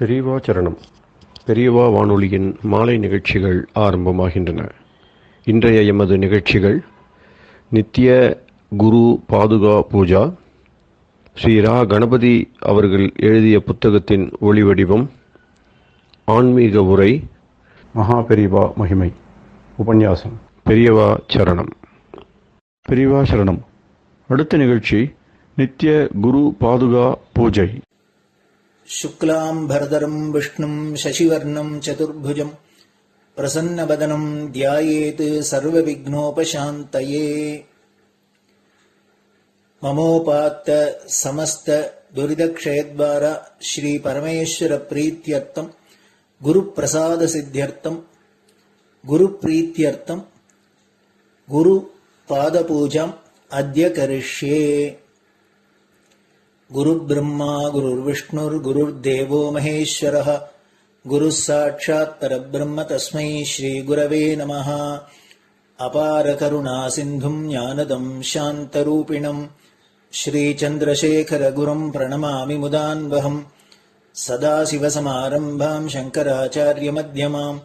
பெரியவா சரணம். பெரியவா வானொலியின் மாலை நிகழ்ச்சிகள் ஆரம்பமாகின்றன. இன்றைய எமது நிகழ்ச்சிகள் நித்திய குரு பாதுகா பூஜா, ஸ்ரீ ரா கணபதி அவர்கள் எழுதிய புத்தகத்தின் ஒளிவடிவம், ஆன்மீக உரை, மகா பெரியவா மகிமை, உபன்யாசம். பெரியவா சரணம். பெரியவா சரணம். அடுத்த நிகழ்ச்சி நித்திய குரு பாதுகா பூஜை. शुक्लां भरदरं विष्णुं शशिवर्णं चतुर्भुजं प्रसन्नवदनं ध्यायेत् सर्वविघ्नोपशान्तये। ममोपात्त समस्त दुरितक्षयद्वारा श्री परमेश्वर प्रीत्यर्थं गुरुप्रसाद सिद्ध्यर्थं गुरुप्रीत्यर्थं गुरुपादपूजाम् अद्य करिष्ये। गुरुर्ब्रह्मा गुरुर्विष्णुर्गुरुर्देवो महेश्वरः गुरुः साक्षात् परब्रह्म तस्मै श्रीगुरवे नमः। अपार करुणासिन्धुं ज्ञानदं शान्तरूपिणं श्रीचन्द्रशेखरगुरुं प्रणमामि मुदान्वहम्। सदाशिवसमारम्भां शङ्कराचार्यमध्यमाम्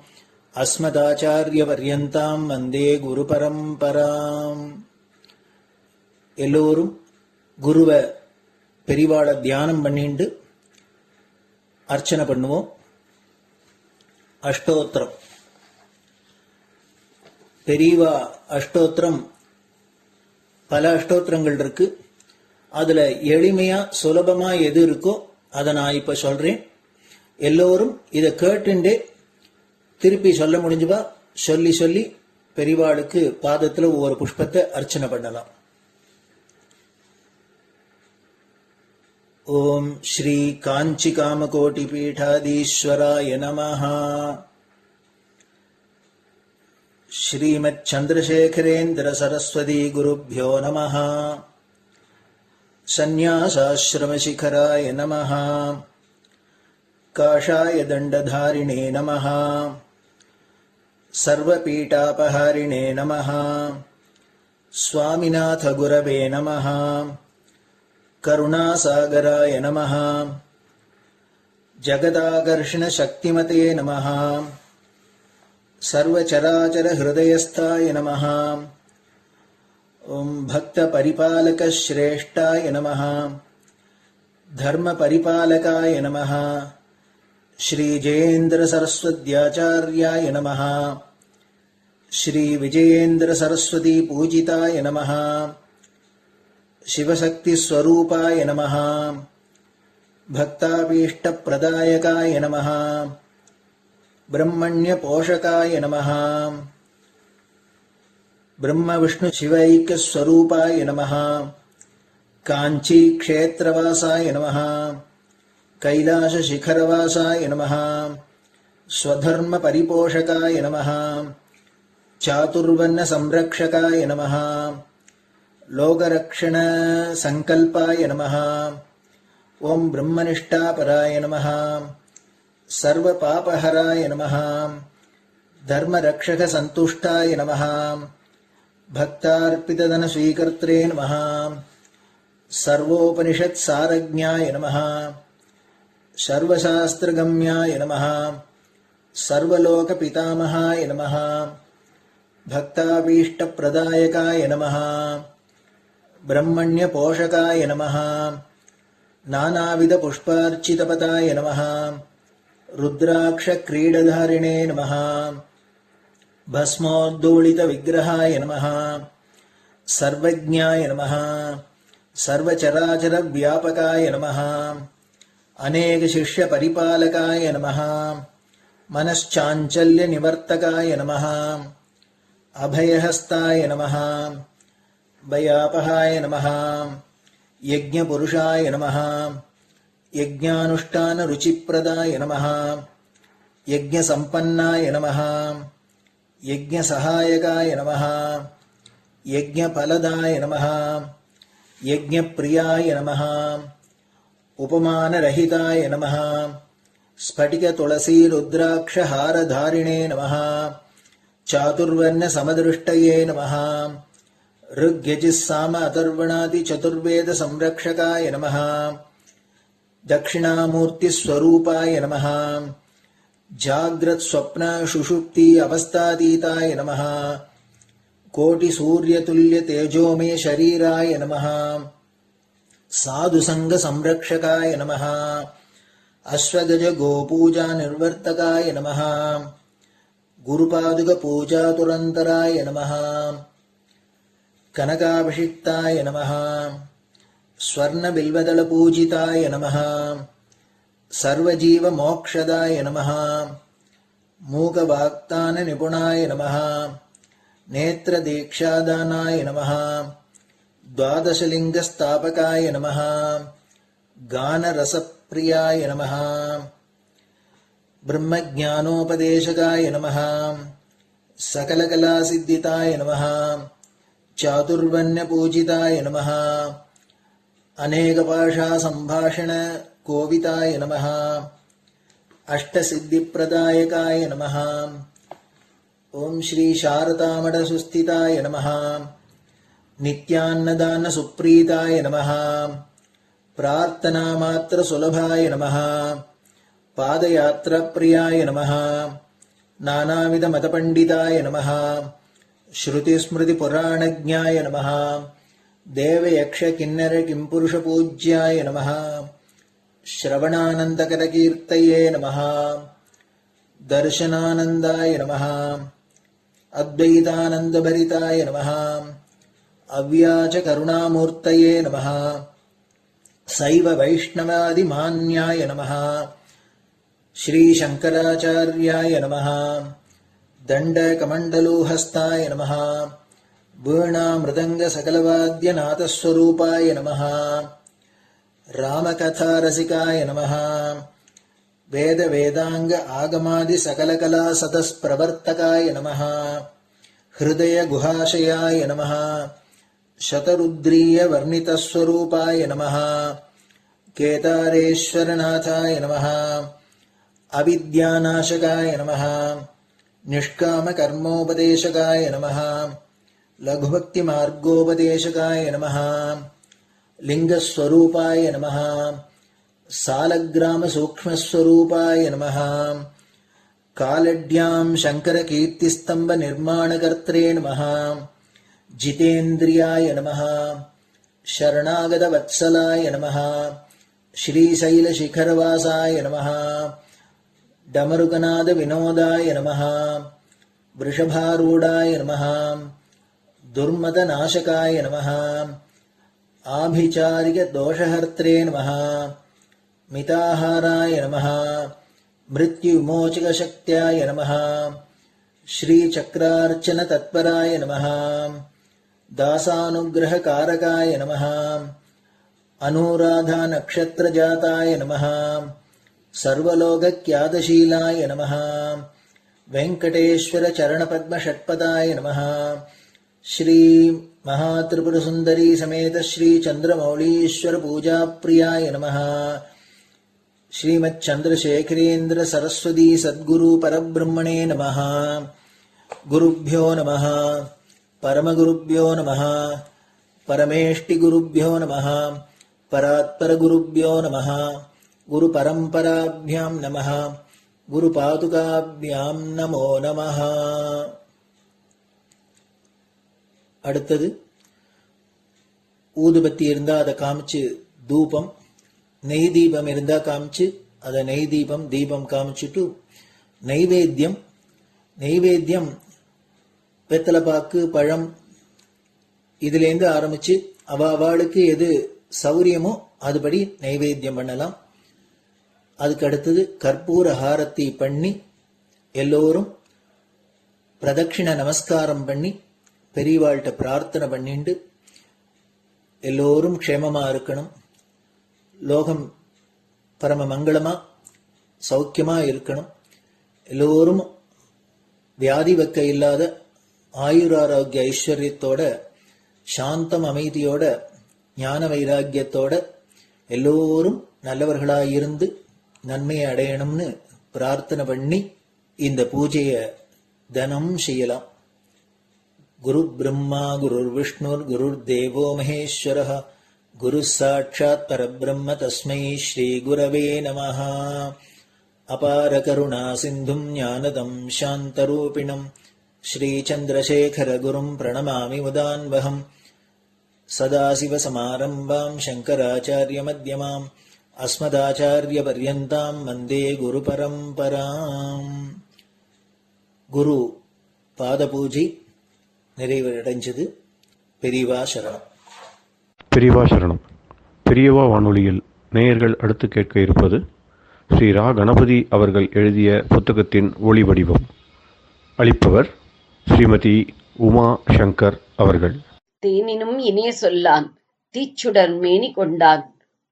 अस्मदाचार्यपर्यन्तां वन्दे गुरुपरम्पराम्. எல்லோரும் குருவை பெரிவாளை தியானம் பண்ணிண்டு அர்ச்சனை பண்ணுவோம். அஷ்டோத்திரம். பெரியவா அஷ்டோத்திரம் பல அஷ்டோத்திரங்கள் இருக்கு. அதுல எளிமையா சுலபமா எது இருக்கோ அதை நான் இப்ப சொல்றேன். எல்லோரும் இதை கேட்டுண்டே திருப்பி சொல்ல முடிஞ்சுவா சொல்லி சொல்லி பெரிவாளுக்கு பாதத்துல ஒவ்வொரு புஷ்பத்தை அர்ச்சனை பண்ணலாம். ओम श्री कांची कामकोटि पीठाधीश्वराय नमः। श्रीमत् चंद्रशेखरेन्द्र सरस्वती गुरुभ्यो नमः। संन्यासाश्रम शिखराय नमः। काषाय दंडधारिणे नमः। सर्वपीठापहारिणे नमः। स्वामिनाथ गुरवे नमः। करुणासागराय नमः। जगदाकर्षण शक्तिमते नमः। सर्वचराचर हृदयस्थाय नमः। ओम भक्त परिपालक श्रेष्ठाय नमः। धर्म परिपालकाय नमः। श्री जयेन्द्र सरस्वत्याचार्याय नमः। श्री विजयेन्द्र सरस्वती पूजिताय नमः। शिवशक्ति स्वरूपाय नमः। भक्ताभीष्ट प्रदायकाय नमः। ब्रह्मण्य पोषकाय नमः। ब्रह्म विष्णु शिवैक्य स्वरूपाय नमः। कांची क्षेत्रवासाय नमः। कैलाश शिखरवासाय नमः। स्वधर्म परिपोषकाय नमः। चातुर्वर्ण संरक्षकाय नमः। लोकरक्षण संकल्पाय नमः। ओम ब्रह्मनिष्ठापराय नमः। सर्वपापहराय नमः। धर्मरक्षक संतुष्टाय नमः। भक्तार्पितधन स्वीकर्त्रे नमः। सर्वोपनिषत् सारज्ञाय नमः। सर्वशास्त्रगम्याय नमः। सर्वलोक पितामहाय नमः। भक्ताभीष्ट प्रदायकाय नमः। ब्रह्मण्य पोषकाय नमः। नानाविध पुष्पार्चितपताय नमः। रुद्राक्ष क्रीडधारिणे नमः। भस्मोद्दोलित विग्रहाय नमः। सर्वज्ञाय नमः। सर्वचराचर व्यापकाय नमः। अनेक शिष्य परिपालकाय नमः। मनश्चाञ्चल्य निवर्तकाय नमः। अभयहस्ताय नमः। भयापहाय नमः। यज्ञपुरुषाय नमः। यज्ञानुष्ठान रुचिप्रदाय नमः। यज्ञसम्पन्नाय नमः। यज्ञसहायकाय नमः। यज्ञफलदाय नमः। यज्ञप्रियाय नमः। उपमानरहिताय नमः। स्फटिक तुलसी रुद्राक्ष हारधारिणे नमः। चातुर्वर्ण समदृष्टये नमः। ऋग्यजुस्साम अथर्वणादि चतुर्वेद संरक्षकाय नमः। दक्षिणामूर्तिस्वरूपाय नमः जाग्रत् स्वप्न सुषुप्ति अवस्थातीताय नमः कोटिसूर्यतुल्यतेजोमय शरीराय नमः साधुसङ्गसंरक्षकाय नमः अश्वगज गोपूजा निर्वर्तकाय नमः गुरुपादुकपूजातुरन्तराय नमः कनकाभिषिक्ताय नमः स्वर्णबिल्वदलपूजिताय नमः सर्वजीवमोक्षदाय नमः मूकवाक्ताननिपुणाय नमः नेत्रदीक्षादानाय नमः द्वादशलिङ्गस्थापकाय नमः गानरसप्रियाय नमः ब्रह्मज्ञानोपदेशकाय नमः सकलकलासिद्धिताय नमः चातुर्वर्ण्यपूजिताय नमः अनेकभाषासम्भाषण कोविताय नमः अष्टसिद्धिप्रदायकाय नमः ओम श्री शारदामठसुस्थिताय नमः नित्यान्नदानसुप्रीताय नमः प्रार्थनामात्रसुलभाय नमः पादयात्राप्रियाय नमः नानाविधमतपण्डिताय नमः श्रुतिस्मृतिपुराणज्ञाय नमः देवयक्षकिन्नरकिंपुरुषपूज्याय नमः श्रवणानन्दकरकीर्तये नमः दर्शनानन्दाय नमः अद्वैतानन्दभरिताय नमः अव्याजकरुणामूर्तये नमः शैव वैष्णवादिमान्याय नमः श्रीशङ्कराचार्याय नमः दण्डकमण्डलोहस्ताय नमः वीणामृदङ्गसकलवाद्यनाथस्वरूपाय नमः रामकथारसिकाय नमः वेदवेदाङ्ग आगमादिसकलकलासतस्प्रवर्तकाय नमः हृदयगुहाशयाय नमः शतरुद्रीयवर्णितस्वरूपाय नमः केदारेश्वरनाथाय नमः अविद्यानाशकाय नमः निष्कामकर्मोपदेशकाय नमः लघुभक्तिमार्गोपदेशकाय नमः लिङ्गस्वरूपाय नमः सालग्रामसूक्ष्मस्वरूपाय नमः कालड्यां शङ्करकीर्तिस्तम्भनिर्माणकर्त्रे नमः जितेन्द्रियाय नमः शरणागतवत्सलाय नमः श्रीशैलशिखरवासाय नमः डमरुकनादविनोदाय नमः वृषभारूढाय नमः दुर्मदनाशकाय नमः आभिचारिकदोषहर्त्रे नमः मिताहाराय नमः मृत्युविमोचकशक्त्याय नमः श्रीचक्रार्चनतत्पराय नमः दासानुग्रहकारकाय नमः अनुराधानक्षत्रजाताय नमः सर्वलोकख्यातशीलाय नमः वेङ्कटेश्वरचरणपद्मषट्पदाय नमः श्री महात्रिपुरसुन्दरी समेत श्री चन्द्रमौलीश्वर पूजाप्रियाय नमः श्रीमच्चन्द्रशेखरेन्द्र सरस्वती सद्गुरु परब्रह्मणे नमः गुरुभ्यो नमः परमगुरुभ्यो नमः परमेष्टिगुरुभ्यो नमः परात्परगुरुभ्यो नमः गुरुपरम्पराभ्यां नमः गुरुपादुकाभ्यां नमो नमः. அடுத்தது ஊதுபத்தி இருந்தா அதை காமிச்சு தூபம், நெய் தீபம் இருந்தா காமிச்சு அதை நெய் தீபம் தீபம் காமிச்சுட்டு நைவேத்தியம் வெத்தலைப்பாக்கு பழம் இதுலேருந்து ஆரம்பிச்சு அவளுக்கு எது சௌரியமோ அதுபடி நைவேத்தியம் பண்ணலாம். அதுக்கு அடுத்தது கற்பூர ஹாரத்தி பண்ணி எல்லோரும் பிரதட்சிண நமஸ்காரம் பண்ணி பெரியவாள்கிட்ட பிரார்த்தனை பண்ணிண்டு எல்லோரும் க்ஷேமமா இருக்கணும், லோகம் பரம மங்களமா சௌக்கியமா இருக்கணும், எல்லோரும் வியாதி வெக்க இல்லாத ஆயுராரோக்கிய ஐஸ்வர்யத்தோட சாந்தம் அமைதியோட ஞான வைராக்கியத்தோட எல்லோரும் நல்லவர்களாயிருந்து நன்மையை அடையணும்னு பிரார்த்தனை பண்ணி இந்த பூஜையை தினம் செய்யலாம். குரு பிரம்மா குருர் விஷ்ணுர் குருர் தேவோ மகேஸ்வரः குரு சாட்சாத் பரபிரம்ம தஸ்மை ஸ்ரீ குரவே நமஹ. அபார கருணா சிந்தும் ஞானதம் சாந்தரூபிணம் ஸ்ரீ சந்திரசேகர குரும் பிரணமாமி முதான்வகம். சதாசிவசமாரம்பாம் சங்கராச்சாரிய மத்யமாம் அஸ்மதாச்சாரிய பர்யந்தாம் வந்தே குரு பரம்பராம். குரு பாத பூஜை நிறைவடைஞ்சது. பெரியவா சரணம். பெரியவா சரணம். பெரியவா வானொலியில் நேயர்கள் அடுத்து கேட்க இருப்பது ஸ்ரீ ரா கணபதி அவர்கள் எழுதிய புத்தகத்தின் ஒளி வடிவம். அளிப்பவர் ஸ்ரீமதி உமா சங்கர் அவர்கள். தேனினும் இனிய சொல்லான் தீச்சுடர் மேனி கொண்டான்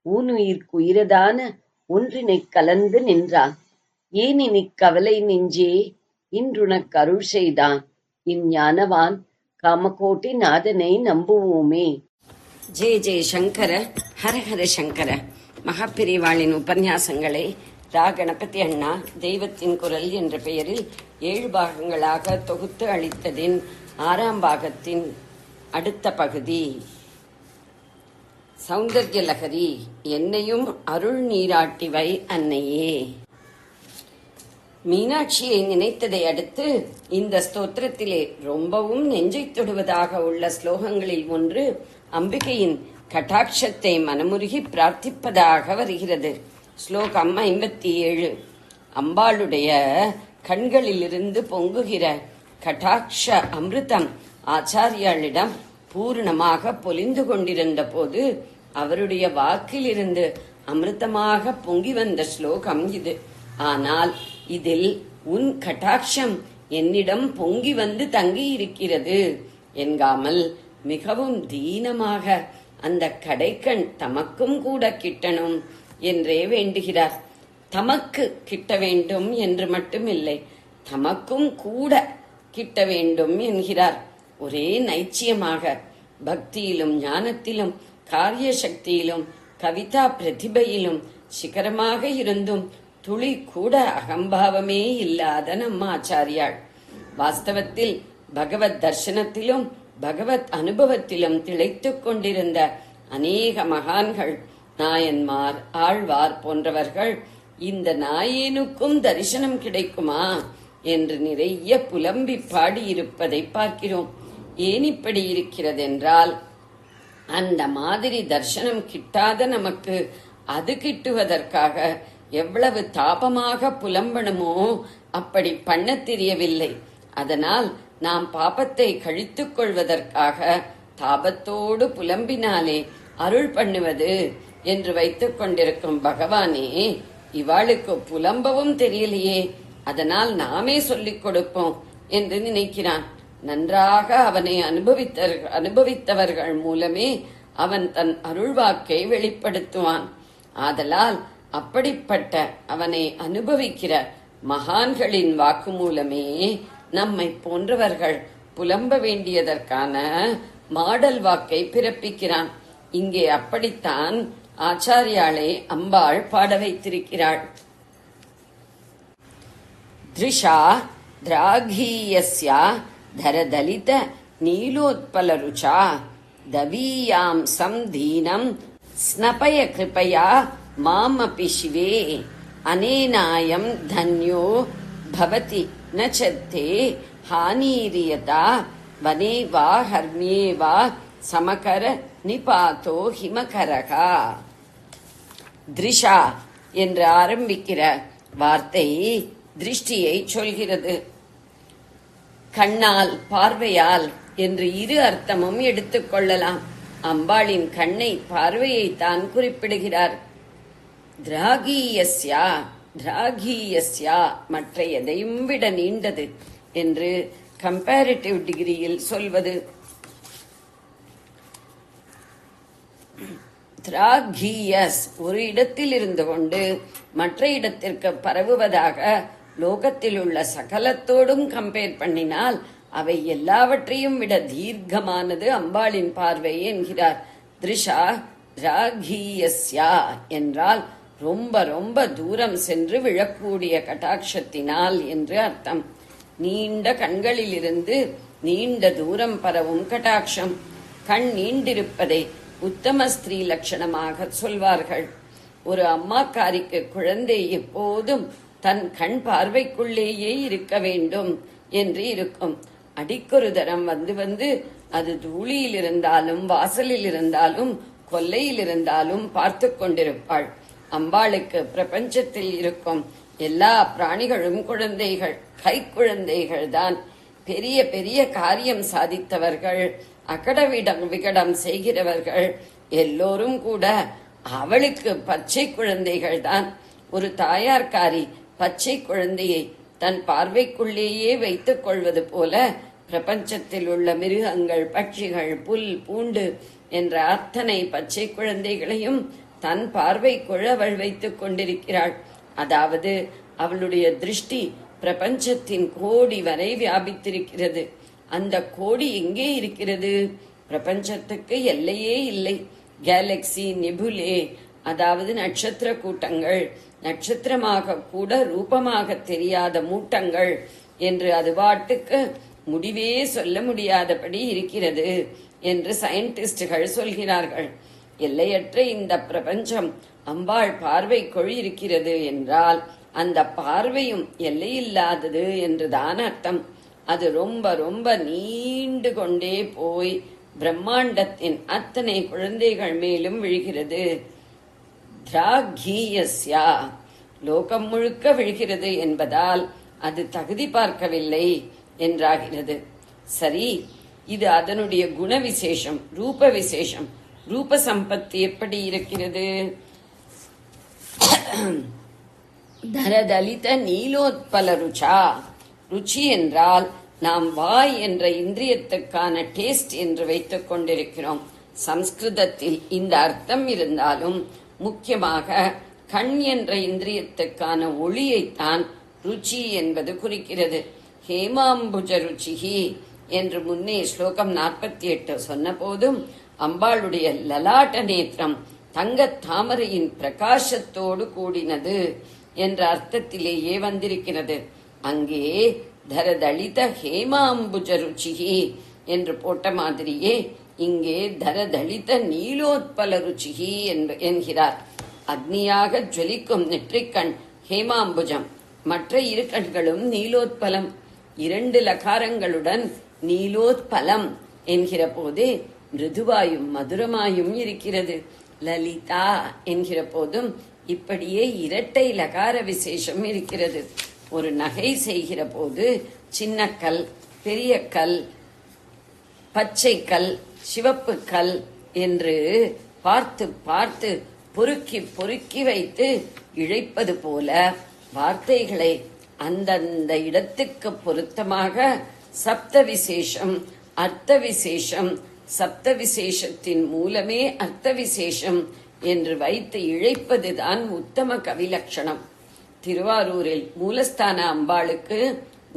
ஊனுயிர்க்குயிரதான ஒன்றினைக் கலந்து நின்றான் ஏனினிக் கவலை நெஞ்சே இன்றுனக் அருள் செய்தான் இஞ்ஞானவான் காமகோட்டி நாதனை நம்புவோமே. ஜெய ஜெய சங்கர, ஹரஹர சங்கர. மகாபெரிவாளின் உபன்யாசங்களை ரா கணபதி அண்ணா தெய்வத்தின் குரல் என்ற பெயரில் 7 பாகங்களாக தொகுத்து அளித்ததின் 6ஆம் பாகத்தின் அடுத்த பகுதி சௌந்தர்ய லகரி. என்னையும் அருள் நீராட்டிவை அன்னையே. மீனாட்சியை நினைத்ததை அடுத்து இந்த ஸ்தோத்திரத்திலே ரொம்பவும் நெஞ்சை தொடுவதாக உள்ள ஸ்லோகங்களில் ஒன்று அம்பிகையின் கட்டாட்சத்தை மனமுருகி பிரார்த்திப்பதாக வருகிறது. ஸ்லோகம் 57. அம்பாளுடைய கண்களிலிருந்து பொங்குகிற கட்டாட்ச அமிர்தம் ஆச்சாரியாளிடம் பூர்ணமாக பொலிந்து கொண்டிருந்த போது அவருடைய வாக்கிலிருந்து அமிர்தமாக பொங்கி வந்த ஸ்லோகம் இது. ஆனால் இதில் உன் கட்டாட்சம் என்னிடம் பொங்கி வந்து தங்கி இருக்கிறது என்காமல் மிகவும் தீனமாக அந்த கடைக்கண் தமக்கும் கூட கிட்டணும் என்றே வேண்டுகிறார். தமக்கு கிட்ட வேண்டும் என்று மட்டுமில்லை, தமக்கும் கூட கிட்ட வேண்டும் என்கிறார். ஒரே நைச்சியமாக பக்தியிலும் ஞானத்திலும் காரிய சக்தியிலும் கவிதா பிரதிபையிலும் சிகரமாக இருந்தும் துளி கூட அகம்பாவமே இல்லாத நம்ம ஆச்சாரியாள் வாஸ்தவத்தில் பகவத் தர்சனத்திலும் பகவத் அனுபவத்திலும் திளைத்துக் கொண்டிருந்த அநேக மகான்கள், நாயன்மார், ஆழ்வார் போன்றவர்கள் இந்த நாயேனுக்கும் தரிசனம் கிடைக்குமா என்று நிறைய புலம்பி பாடியிருப்பதை பார்க்கிறோம். ஏன் இப்படி இருக்கிறதென்றால், அந்த மாதிரி தர்சனம் கிட்டாத நமக்கு அது கிட்டுவதற்காக எவ்வளவு தாபமாக புலம்பணுமோ அப்படி பண்ண தெரியவில்லை. அதனால் நாம் பாபத்தை கழித்துக் கொள்வதற்காக தாபத்தோடு புலம்பினாலே அருள் பண்ணுவது என்று வைத்துக் கொண்டிருக்கும் பகவானே, இவாளுக்கு புலம்பவும் தெரியலையே, அதனால் நாமே சொல்லிக் கொடுப்போம் என்று நினைக்கிறான். நன்றாக அவனை அனுபவித்தவர்கள் மூலமே அவன் தன் அருள்வாக்கை வெளிப்படுத்துவான். ஆதலால் அப்படிப்பட்ட அவனை அனுபவிக்கிற மகான்களின் வாக்கு மூலமே நம்மை போன்றவர்கள் புலம்ப வேண்டியதற்கான மாடல் வாக்கை பிறப்பிக்கிறான். இங்கே அப்படித்தான் ஆச்சாரியாளை அம்பாள் பாட வைத்திருக்கிறாள். திருஷா திராகீயஸ்யா தரதலித நீலோத்பல ருச்சா தவீயாம் சம்தீனம் ஸ்னபய கிருபயா மாமபி சிவே அனேனாயம் தன்யோ பவதி நச்சத்தே ஹானீரியதா வனே வா ஹர்மியே வா சமகர நிபாதோ ஹிமகரகா. திருஷா என்று ஆரம்பிக்கிற வார்த்தை திருஷ்டியை சொல்கிறது. கண்ணால், பார்வையால் என்று 2 அர்த்தமும் எடுத்துக் கொள்ளலாம். அம்பாளின் கண்ணை, பார்வையை தான் குறிப்பிடுகிறார். திராகீயஸ்யா, திராகீயஸ்யா மற்ற எதையும் விட நீண்டது என்று கம்பேரிட்டிவ் டிகிரியில் சொல்வது. திராகீயஸ் ஒரு இடத்தில் இருந்து கொண்டு மற்ற இடத்திற்கு பரவுவதாக லோகத்தில் உள்ள சகலத்தோடும் கம்பேர் பண்ணினால் அவை எல்லாவற்றையும் விட தீர்க்கமானது அம்பாளின் பார்வை என்கிறார். திருஷா திராகீயஸ்யா என்றால் ரொம்ப ரொம்ப தூரம் சென்று விழக்கூடிய கட்டாட்சத்தினால் என்று அர்த்தம். நீண்ட கண்களிலிருந்து நீண்ட தூரம் பரவும் கட்டாட்சம். கண் நீண்டிருப்பதை உத்தம ஸ்திரீ லட்சணமாக சொல்வார்கள். ஒரு அம்மாக்காரிக்கு குழந்தை எப்போதும் தன் கண் பார்வைக்குள்ளேயே இருக்க வேண்டும் என்று இருக்கும். அடிக்கொரு தரம் வந்து வந்து அது தூளியில் இருந்தாலும் வாசலில் இருந்தாலும் கொல்லையில் இருந்தாலும் பார்த்து கொண்டிருப்பாள். அம்பாளுக்கு பிரபஞ்சத்தில் இருக்கும் எல்லா பிராணிகளும் குழந்தைகள், கைக்குழந்தைகள் தான். பெரிய பெரிய காரியம் சாதித்தவர்கள், அகடவிடம் விகடம் செய்கிறவர்கள் எல்லோரும் கூட அவளுக்கு பச்சை குழந்தைகள் தான். ஒரு தாயார்காரி பச்சை குழந்தையை தன் பார்வைக்குள்ளேயே வைத்துக் கொள்வது போல பிரபஞ்சத்தில் உள்ள மிருகங்கள், பட்சிகள், புல், பூண்டு என்ற அத்தனை பச்சை குழந்தைகளையும் தன் பார்வைக்குள் அவள் வைத்துக் கொண்டிருக்கிறாள். அதாவது அவளுடைய திருஷ்டி பிரபஞ்சத்தின் கோடி வரை வியாபித்திருக்கிறது. அந்த கோடி எங்கே இருக்கிறது? பிரபஞ்சத்துக்கு எல்லையே இல்லை. கேலக்சி, நெபுலே, அதாவது நட்சத்திர கூட்டங்கள், நட்சத்திரமாக கூட ரூபமாக தெரியாத மூட்டங்கள் என்று அது பாட்டுக்கு முடிவே சொல்ல முடியாதபடி இருக்கிறது என்று சயின்டிஸ்டுகள் சொல்கிறார்கள். எல்லையற்ற இந்த பிரபஞ்சம் அம்பாள் பார்வைக்குள் இருக்கிறது என்றால் அந்த பார்வையும் எல்லையில்லாதது என்றுதான் அர்த்தம். அது ரொம்ப ரொம்ப நீண்டு கொண்டே போய் பிரம்மாண்டத்தின் அத்தனை குழந்தைகள் மேலும் விழுகிறது. திராகீயஸ்யா, லோகம் முழுக்க விழுகிறது என்பதால் அது தகுதி பார்க்கவில்லை என்றாகிறது. சரி, இது அதனுடைய குண விசேஷம், ரூப விசேஷம். ரூப சம்பத்தி எப்படி இருக்கிறது? தரதலித நீலோத்பல ருச்சா. ருச்சி என்றால் நாம் வாய் என்ற இந்திரியத்துக்கான டேஸ்ட் என்று வைத்துக் கொண்டிருக்கிறோம். சம்ஸ்கிருதத்தில் இந்த அர்த்தம் இருந்தாலும் முக்கியமாக கண் என்ற இந்திரியத்துக்கான ஒளியைத்தான் ருச்சி என்பது குறிக்கிறது. ஹேமாம்புஜ ருச்சிஹி என்று முன்னே ஸ்லோகம் 48 சொன்ன போதும் அம்பாளுடைய லலாட்ட நேத்திரம் தங்க தாமரையின் பிரகாசத்தோடு கூடினது என்ற அர்த்தத்திலேயே வந்திருக்கிறது. அங்கே தரதளித ஹேமாம்புஜ ருச்சிஹி என்று போட்ட மாதிரியே இங்கே தரதளித நீலோத்பல ருச்சிஹி என்கிறார். அக்னியாக ஜொலிக்கும் நெற்றிக்கண் ஹேமாம்புஜம், மற்ற இரு கண்களும் நீலோத்பலம். 2 லகாரங்களுடன் நீலோத்பலம் என்கிற போதே மிருதுவாயும் மதுரமாயும் இருக்கிறது. லலிதா என்கிற போதும் இப்படியே இரட்டை லகார விசேஷம் இருக்கிறது. ஒரு நகை செய்கிற போது சின்ன கல், பெரிய கல், பச்சை கல், சிவப்பு கல் என்று பார்த்து பார்த்து பொறுக்கி பொறுக்கி வைத்து இழைப்பது போல வார்த்தைகளை அந்தந்த இடத்துக்கு பொருத்தமாக சப்த விசேஷம், அர்த்த விசேஷம், சப்த விசேஷத்தின் மூலமே அர்த்த விசேஷம் என்று வைத்து இழைப்பதுதான் உத்தம கவிலட்சணம். திருவாரூரில் மூலஸ்தான அம்பாளுக்கு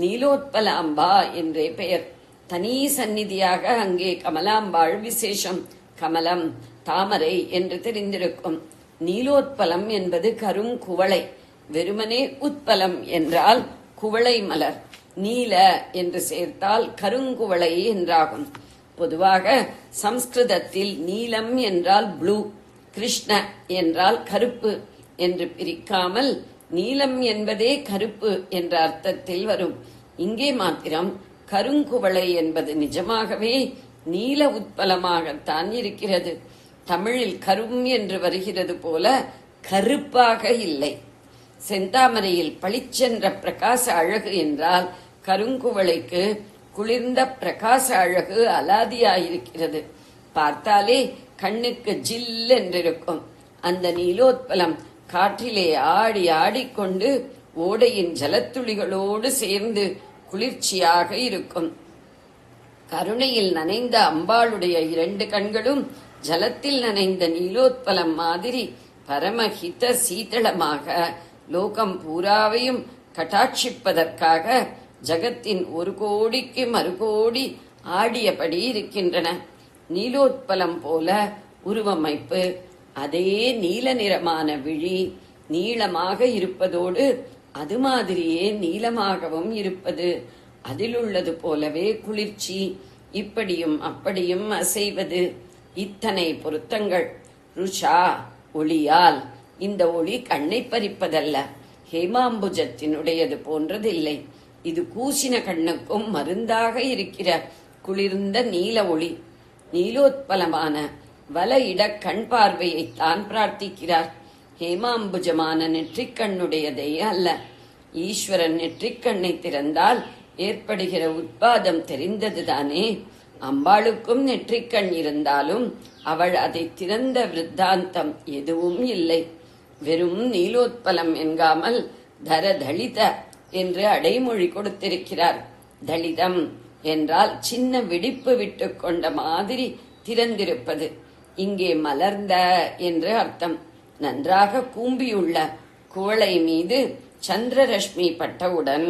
நீலோத்பல அம்பா என்றே பெயர். தனி சந்நிதியாக அங்கே கமலாம்பாள் விசேஷம். கமலம், தாமரை என்று தெரிந்திருக்கும். நீலோத்பலம் என்பது கருங்குவளை. வெறுமனே உத்பலம் என்றால் குவளை மலர், நீல என்று சேர்த்தால் கருங்குவளை என்றாகும். பொதுவாக சம்ஸ்கிருதத்தில் நீலம் என்றால் ப்ளூ, கிருஷ்ண என்றால் கருப்பு என்று பிரிக்காமல் நீலம் என்பதே கருப்பு என்ற அர்த்தத்தில் வரும். இங்கே மாத்திரம் கருங்குவளை என்பது நிஜமாகவே நீல உட்பலமாகத்தான் இருக்கிறது. தமிழில் கரும் என்று வருகிறது போல கருப்பாக இல்லை. செந்தாமரையில் பளிச்சென்ற பிரகாச அழகு என்றால் கருங்குவளைக்கு குளிர்ந்த பிரகாச அழகு அலாதியாயிருக்கிறது. பார்த்தாலே கண்ணுக்கு ஜில் என்றிருக்கும். அந்த நீலோத்பலம் காற்றிலே ஆடி ஆடிக்கொண்டு ஓடையின் ஜலத்துளிகளோடு சேர்ந்து குளிர்ச்சியாக இருக்கும். கருணையில் நனைந்த அம்பாளுடைய 2 கண்களும் ஜலத்தில் நனைந்த நீலோத்பலம் மாதிரி பரமஹித சீதளமாக லோகம் பூராவையும் கட்டாட்சிப்பதற்காக ஜகத்தின் 1 கோடிக்கு மறுகோடி ஆடியபடி இருக்கின்றன. நீலோத்பலம் போல உருவமைப்பு, அதே நீல நிறமான விழி நீளமாக இருப்பதோடு அது மாதிரியே நீளமாகவும் இருப்பது, அதிலுள்ளது போலவே குளிர்ச்சி, இப்படியும் அப்படியும் அசைவது, இத்தனை பொருத்தங்கள். ருஷா ஒளியால். இந்த ஒளி கண்ணை பறிப்பதல்ல, ஹேமாம்புஜத்தினுடையது போன்றதில்லை. இது கூசின கண்ணுக்கும் மருந்தாக இருக்கிற குளிர்ந்த நீல ஒளி. நீலோத்பலமான வல இட கண் பார்வையைத்தான் பிரார்த்திக்கிறார். ஹேமாம்புஜமான நெற்றிக்கண்ணுடையதே அல்ல. ஈஸ்வரன் நெற்றிக்கண்ணை திறந்தால் ஏற்படுகிற உத்பாதம் தெரிந்ததுதானே. அம்பாளுக்கும் நெற்றிக்கண் இருந்தாலும் அவள் அதை திறந்த விருத்தாந்தம் எதுவும் இல்லை. வெறும் நீலோத்பலம் என்காமல் தரதளித என்று அடைமொழி கொடுத்திருக்கிறார். தளிதம் என்றால் சின்ன வெடிப்பு விட்டு கொண்ட மாதிரி திறந்திருப்பது. இங்கே மலர்ந்த என்று அர்த்தம். நன்றாக கூம்பியுள்ள குவளை மீது சந்திரரஷ்மி பட்டவுடன்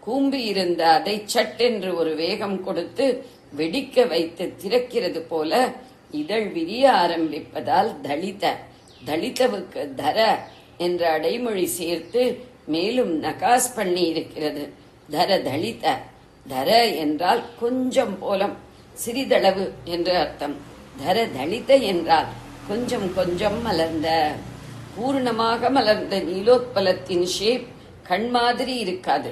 கூம்பியிருந்த அதை சட்டென்று ஒரு வேகம் கொடுத்து வெடிக்க வைத்து திறக்கிறது போல இதழ் விரிய ஆரம்பிப்பதால் தளித. தளிதவுக்கு தர என்ற அடைமொழி சேர்த்து மேலும் நகாஸ் பண்ணி இருக்கிறது. தர தளித. தர என்றால் கொஞ்சம் போலம், சிறிதளவு என்று அர்த்தம். தர தளித என்றால் கொஞ்சம் கொஞ்சம் மலர்ந்த. பூர்ணமாக மலர்ந்த நீலோத்பலத்தின் ஷேப் கண் மாதிரி இருக்காது.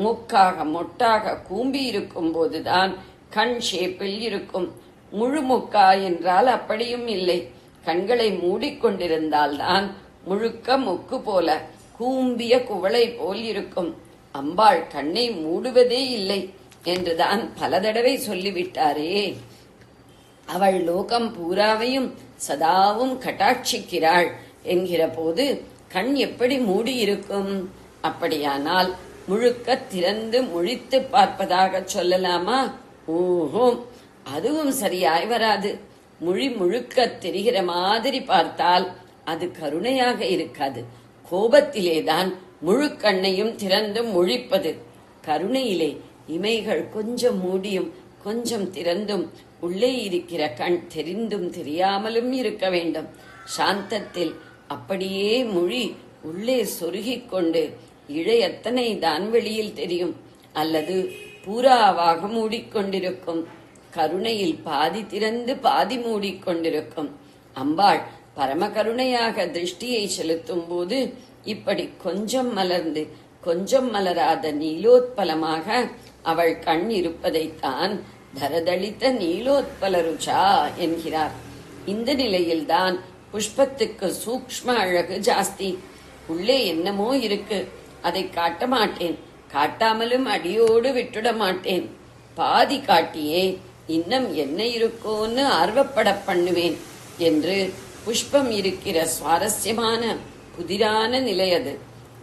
மூக்காக மொட்டாக கூம்பி இருக்கும் போதுதான் கண் ஷேப்பில் இருக்கும். முழு முக்கா என்றால் அப்படியும் இல்லை. கண்களை மூடிக்கொண்டிருந்தால்தான் முழுக்க முக்கு போல கூம்பிய குவளை போல் இருக்கும். அம்பாள் கண்ணை மூடுவதே இல்லை என்றுதான் பல தடவை சொல்லிவிட்டாரே. அவள் லோகம் பூராவையும் சதாவும் கட்டாட்சிக்கிறாள் என்கிற போது கண் எப்படி மூடியிருக்கும்? அப்படியானால் முழுக்க திறந்து முழித்து பார்ப்பதாக சொல்லலாமா? ஓஹோம், அதுவும் சரியாய் வராது. முழுக்க தெரிகிற மாதிரி பார்த்தால் அது கருணையாக இருக்காது. கோபத்திலேதான் முழு கண்ணையும் திறந்து முழிப்பது. கருணையிலே இமைகள் கொஞ்சம் மூடியும் கொஞ்சம் திறந்தும் உள்ளே இருக்கிற கண் தெரிந்தும் தெரியாமலும் இருக்க வேண்டும். சாந்தத்தில் அப்படியே மொழி உள்ளே சொருகிக் கொண்டு இழை எத்தனை தான் வெளியில் தெரியும், அல்லது பூராவாக மூடிக்கொண்டிருக்கும். கருணையில் பாதி திறந்து பாதி மூடிக்கொண்டிருக்கும். அம்பாள் பரமகருணையாக திருஷ்டியை செலுத்தும் போது இப்படி கொஞ்சம் மலர்ந்து கொஞ்சம் மலராத நீலோத்பலமாக அவள் கண் இருப்பதைத்தான் தரதளித்த நீலோத்பல ருச்சா என்கிறார். இந்த நிலையில்தான் புஷ்பத்துக்கு சூக்ஷ்ம அழகு ஜாஸ்தி. உள்ளே என்னமோ இருக்கு, அதை காட்ட மாட்டேன், காட்டாமலும் அடியோடு விட்டுட மாட்டேன். பாதி காட்டியே இன்னும் என்ன இருக்கோன்னு ஆர்வப்பட பண்ணுவேன் என்று புஷ்பம் இருக்கிற சுவாரஸ்யமான புதிரான நிலை அது.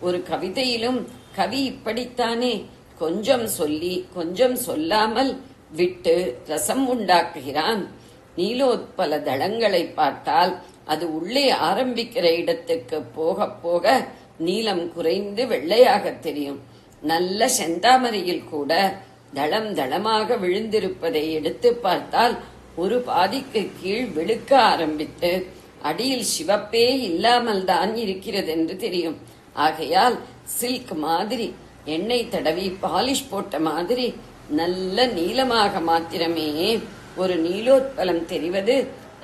ஒரு கவிதையிலும் கவி இப்படித்தானே கொஞ்சம் சொல்லி கொஞ்சம் சொல்லாமல் விட்டு ரசம் உண்டாக்குகிறான். நீலோத்பல தளங்களை பார்த்தால் அது உள்ளே ஆரம்பிக்கிற இடத்துக்கு போக போக நீலம் குறைந்து வெள்ளையாக தெரியும். நல்ல செந்தாமரையில் கூட தளம் தளமாக விழுந்திருப்பதை எடுத்து பார்த்தால் ஒரு பாதிக்கு கீழ் வெளுக்க ஆரம்பித்து அடியில் சிவப்பே இல்லாமல் தான் இருக்கிறது என்று தெரியும். ஆகையால் சில்க் மாதிரி எண்ணெய் தடவி பாலிஷ் போட்ட மாதிரி நல்ல நீலமாக மாத்திரமே ஒரு நீலோத்பலம் தெரிவது.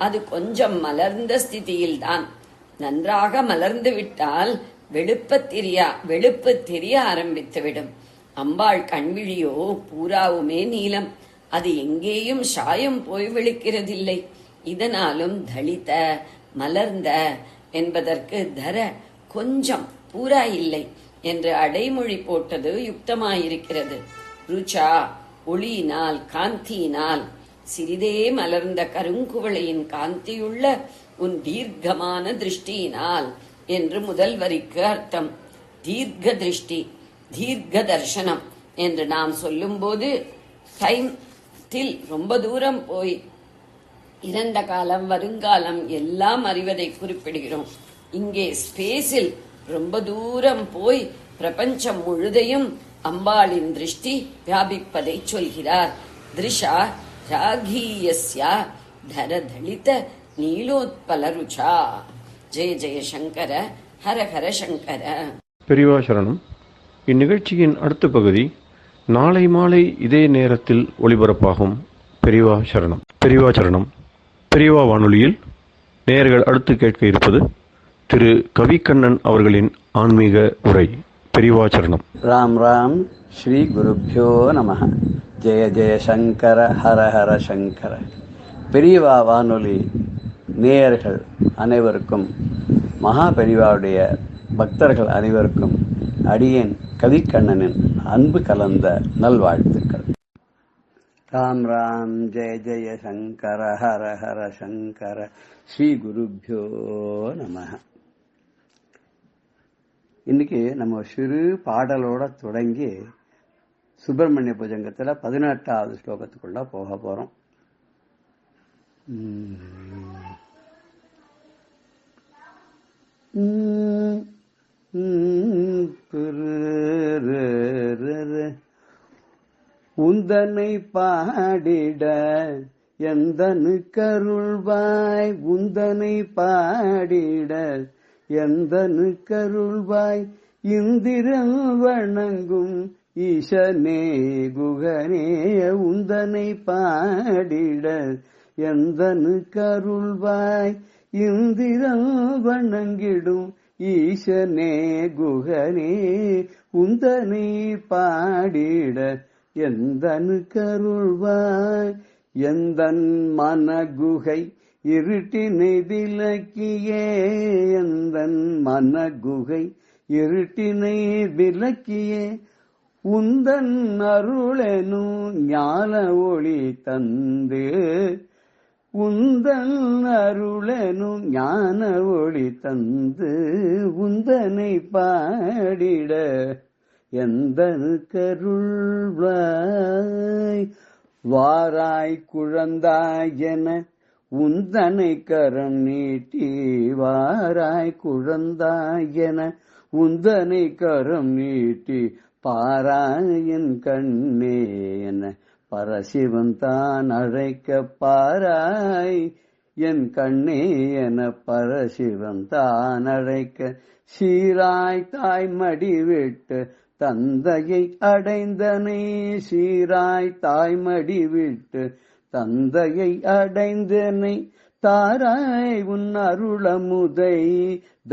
அது கொஞ்சம் மலர்ந்த ஸ்திதியில்தான். நன்றாக மலர்ந்து விட்டால் வெளுப்பு தெரிய ஆரம்பித்துவிடும். அம்பாள் கண்விழியோ பூராவுமே நீலம். அது எங்கேயும் சாயம் போய் விழுக்கிறதில்லை. இதனாலும் தளித மலர்ந்த என்பதற்கு தர கொஞ்சம் பூரா இல்லை என்று அடைமொழி போட்டது யுக்தமாயிருக்கிறது. ருச்சா ஒளியினால் காந்தியினால் சிறிதே மலர்ந்த கருங்குவளையின் காந்தியுள்ள உன் தீர்க்கமான திருஷ்டியினால் என்று முதல் வரிக்கு அர்த்தம். தீர்க்க திருஷ்டி, தீர்க்க தர்சனம் என்று நாம் சொல்லும்போது டைம்த்தில் ரொம்ப தூரம் போய் இறந்த காலம் வருங்காலம் எல்லாம் அறிவதை குறிப்பிடுகிறோம். இங்கே ஸ்பேஸில் ரொம்ப தூரம் போய் பிரபஞ்சம் முழுதையும் அம்பாளின் திருஷ்டி வியாபிப்பதை சொல்கிறார். திருஷா ராகீயஸ்யா தரதளித நீலோத்பல ருச்சா. ஜெய ஜெய சங்கர, ஹர ஹர சங்கர. பெரியவா சரணம். இந்நிகழ்ச்சியின் அடுத்த பகுதி நாளை மாலை இதே நேரத்தில் ஒளிபரப்பாகும். பெரியவா சரணம். பெரியவா சரணம். பெரியவா வானொலியில் நேயர்கள் அடுத்து கேட்க இருப்பது திரு கவிக்கண்ணன் அவர்களின் ஆன்மீக உரை. பெரியவா சரணம். ராம் ராம். ஸ்ரீ குருப்யோ நம. ஜெய ஜெய சங்கர ஹர ஹர சங்கர. பெரியவா வானொலி நேயர்கள் அனைவருக்கும், மகா பெரியவாவுடைய பக்தர்கள் அனைவருக்கும் அடியேன் கவிக்கண்ணனின் அன்பு கலந்த நல்வாழ்த்துக்கள். ராம் ராம். ஜெய ஜெய சங்கர ஹர ஹர சங்கர. ஸ்ரீ குருப்யோ நம. இன்னைக்கு நம்ம சிறு பாடலோட தொடங்கி சுப்பிரமணிய புஜங்கத்துல 18வது ஸ்லோகத்துக்குள்ள போக போறோம். உந்தனை பாடிட எந்தனு கருள்வாய், உந்தனை பாடிட எந்தனு கருள்வாய், இந்திரன் வணங்கும் ஈசனே குகனே, உந்தனை பாடிட எந்தனு கருள்வாய், இந்திரன் வணங்கிடும் ஈசனே குகனே, உந்தனை பாடிட எந்தனு கருள்வாய், எந்தன் மனகுகை இருட்டினை விலக்கியே, எந்தன் மனகுகை இருட்டினை விலக்கியே, உந்தன் அருளெனும் ஞான ஒளி தந்து, உந்தன் அருளெனும் ஞான ஒளி தந்து, உந்தனை பாடிட எந்தனு கருள்வாய், வாராய் குழந்தாய் என உந்தனை கரம் நீட்டி, வாராய் குழந்தாய் என உந்தனை கரம் நீட்டி, பாராயன் கண்ணே என பரசிவன் தான் அழைக்க, பாராய் என் கண்ணே என பரசிவன் தான் அழைக்க, சீராய் தாய் மடிவிட்டு தந்தையை அடைந்தனை, சீராய் தாய் மடிவிட்டு தந்தையை அடைந்தனை, தாராய் உன் அருளமுதை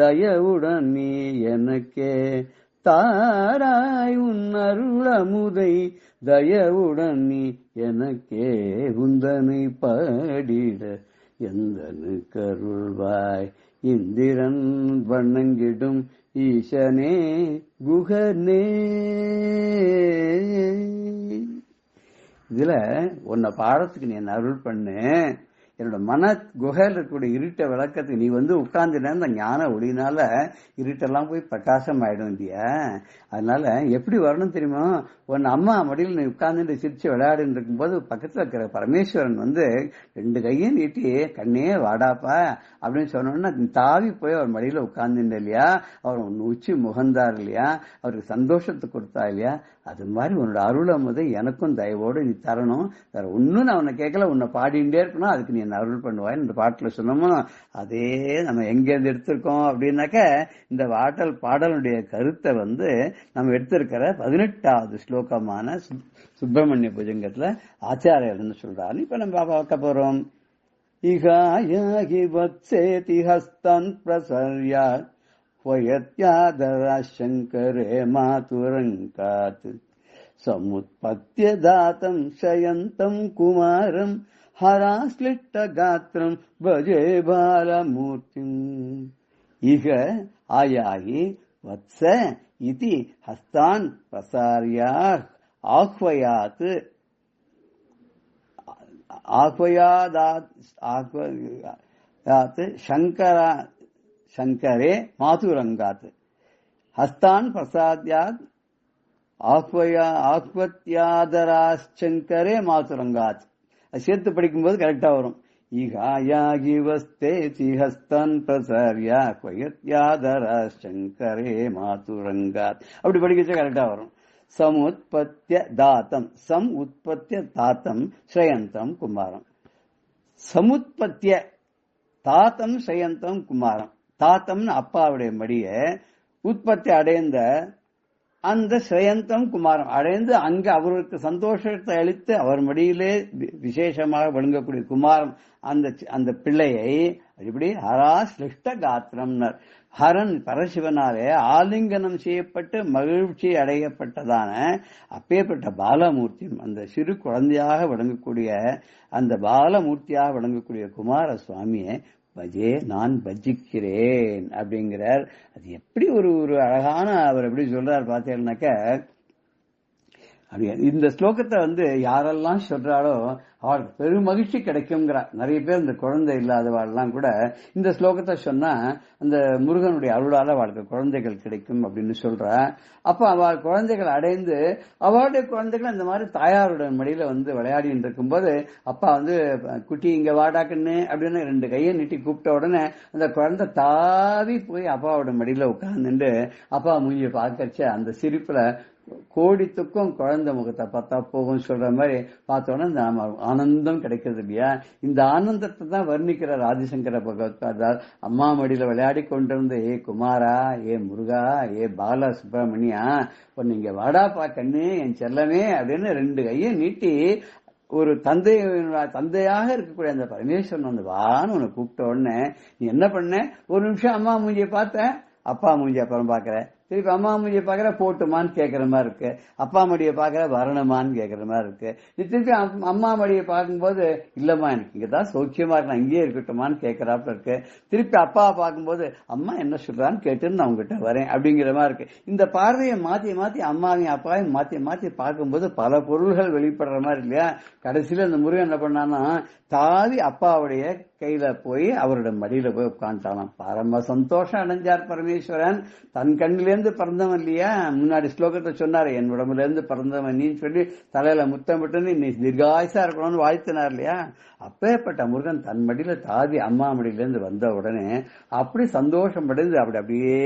தயவுடன் நீ எனக்கே, தாராய் உன் அருளமுதை தயவுடன் நீ எனக்கே, உந்தனை பாடிட எந்தனு கருள்வாய், இந்திரன் வணங்கிடும் ஈசனே குகனே. இதுல உன்னை பாடத்துக்கு நீ என்ன அருள் பண்ணு, என்னோட மன குகையில் இருக்கக்கூடிய இருட்ட விளக்கத்துக்கு நீ வந்து உட்கார்ந்துட்ட, அந்த ஞான ஒளினால இருட்டெல்லாம் போய் பிரகாசம் ஆயிடும் இல்லையா. அதனால எப்படி வரணும் தெரியுமா, உன் அம்மா மடியில் நீ உட்கார்ந்துட்டு சிரிச்சு விளையாடுன்னு இருக்கும்போது பக்கத்துல இருக்கிற பரமேஸ்வரன் வந்து 2 கையும் நீட்டி கண்ணே வாடாப்பா அப்படின்னு சொன்னோன்னா தாவி போய் அவர் மடியில உட்கார்ந்துட்ட இல்லையா, அவர் உன் உச்சி முகந்தார் இல்லையா, அவருக்கு சந்தோஷத்தை கொடுத்தா இல்லையா. அது மாதிரி உன்னோட அருளை முதல் எனக்கும் தயவோடு நீ தரணும். வேற ஒன்னும் நான் உன்னை கேட்கல, உன்னை பாடிண்டே இருக்கணும், அதுக்கு நீ என்ன அருள் பண்ணுவாய். இந்த பாட்டுல சொன்னோமோ அதே நம்ம எங்கேருந்து எடுத்திருக்கோம் அப்படின்னாக்க, இந்த பாடலுடைய கருத்தை வந்து நம்ம எடுத்திருக்கிற 18வது ஸ்லோகமான சுப்பிரமணிய புஜங்கத்துல ஆச்சாரியர்னு சொல்றாரு. இப்ப நம்ம பார்க்க போறோம். இகாயாகி வத்சேதி ஹஸ்தன் பிரசர்யா வயத்யாதரா சங்கரே மாதுரங்காத் சமுத்பத்ய தாத்தம் சயந்தம் குமாரம் ஹராஸ்லிட்ட காத்திரம் பஜே பாலமூர்த்திம். இக ஆயாகி வத்ச இதி ஹஸ்தான் பிரசார்யா ஆஹ்வயாத் சங்கரே மாதுரங்காத் ஹஸ்தான் பிரசாத்யாத் ஆஹ்வத்யாதராச்சங்கரே மாதுரங்காத். அது சேர்த்து படிக்கும்போது கரெக்டா வரும். ஈகாயாகி வஸ்தேதி ஹஸ்தான் பிரசார்யா ஆஹ்வத்யாதராச்சங்கரே மாதுரங்காத். அப்படி படிக்கச்சா கரெக்டா வரும். சமுத்பத்ய தாத்தம், சம் உற்பத்திய தாத்தம் ஸ்ரயந்தம் குமாரம். சமுத்பத்திய தாத்தம் ஸ்ரயந்தம் குமாரம். தாத்தம்னு அப்பாவுடைய மடிய, உற்பத்தி அடைந்த அந்த ஸ்வயந்தம் குமாரம் அடைந்து அங்க அவருக்கு சந்தோஷத்தை அளித்து அவர் மடியிலே விசேஷமாக விளங்கக்கூடிய குமாரம் அந்த பிள்ளையை இப்படி ஹரா சிருஷ்ட காத்திரம்னர். ஹரன் பரசிவனாலே ஆலிங்கனம் செய்யப்பட்டு மகிழ்ச்சி அடையப்பட்டதான அப்பேற்பட்ட பாலமூர்த்தி, அந்த சிறு குழந்தையாக விளங்கக்கூடிய அந்த பாலமூர்த்தியாக விளங்கக்கூடிய குமார சுவாமியை பஜே நான் பஜிக்கிறேன் அப்படிங்கிறார். அது எப்படி ஒரு அழகான அவர் எப்படி சொல்றார் பார்த்தீங்கன்னாக்க, இந்த ஸ்லோகத்தை யாரெல்லாம் சொல்றாளோ அவளுக்கு பெரும் மகிழ்ச்சி கிடைக்கும்ங்கிறார். நிறைய பேர் இந்த குழந்தை இல்லாதவாள்லாம் கூட இந்த ஸ்லோகத்தை சொன்னா அந்த முருகனுடைய அருளால அவளுக்கு குழந்தைகள் கிடைக்கும் அப்படின்னு சொல்றா. அப்ப அவள் குழந்தைகள் அடைந்து அவளுடைய குழந்தைகள் இந்த மாதிரி தாயாருடைய மடியில விளையாடிட்டு இருக்கும்போது அப்பா குட்டி இங்க வாடாக்குன்னு அப்படின்னு 2 கையை நீட்டி கூப்பிட்ட உடனே அந்த குழந்தை தாவி போய் அப்பாவோட மடியில உட்கார்ந்துட்டு அப்பா மூஞ்சியை பார்க்கச்ச அந்த சிரிப்புல கோடித்துக்கும் குழந்தை முகத்தை பார்த்தா போகும் சொல்ற மாதிரி பார்த்தோன்னா நாம ஆனந்தம் கிடைக்கிறது இல்லையா? இந்த ஆனந்தத்தை தான் வர்ணிக்கிறார் ஆதிசங்கர பகவத்பாதார். அம்மா மடியில விளையாடி கொண்டிருந்த ஏ குமாரா, ஏ முருகா, ஏ பால சுப்பிரமணியா, நீங்க வாடாப்பா கண்ணு என் செல்லமே அப்படின்னு 2 கையை நீட்டி ஒரு தந்தையாக இருக்கக்கூடிய அந்த பரமேஸ்வரன் வான்னு உன்னை கூப்பிட்ட உடனே நீ என்ன பண்ண? ஒரு நிமிஷம் அம்மா மூஞ்சியை பார்த்த, அப்பா மூஞ்சி அப்புறம் பாக்குற, திருப்பி அம்மா மடியை பாக்குற போட்டுமான்னு கேட்கற மாதிரி இருக்கு, அப்பா மடியை பாக்குற வரணுமான்னு கேட்கற மாதிரி இருக்கு. நீ திருப்பி அம்மா மடியை பார்க்கும்போது இல்லம்மா எனக்கு இங்கதான் சௌக்கியமா இருக்கு, நான் இங்கேயே இருக்கட்டுமான்னு கேட்கறாப்புல இருக்கு. திருப்பி அப்பாவை பார்க்கும்போது அம்மா என்ன சொல்றான்னு கேட்டுன்னு நான் உங்ககிட்ட வரேன் அப்படிங்கிற மாதிரி இருக்கு. இந்த பார்வையை மாத்தி மாத்தி அம்மாவையும் அப்பாவையும் மாத்தி மாத்தி பார்க்கும்போது பல பொருள்கள் வெளிப்படுற மாதிரி இல்லையா? கடைசியில இந்த முருகன் என்ன பண்ணான்னா தாவி அப்பாவுடைய கையில போய் அவரோட மடியில போய் உட்காந்துட்டானாம். பரம சந்தோஷம் அடைஞ்சார் பரமேஸ்வரன். தன் கண்ணிலேருந்து பிறந்தவன் இல்லையா? முன்னாடி ஸ்லோகத்தை சொன்னாரு, என் உடம்புல இருந்து பிறந்தவன் நீன்னு சொல்லி தலையில முத்தமிட்டு நீ தீர்காயுசா இருக்கணும்னு வாழ்த்தினார் இல்லையா? அப்பேற்பட்ட முருகன் தன் மடியில தாவி அம்மா மடியிலேருந்து வந்த உடனே அப்படி சந்தோஷம் அடைந்து அப்படியே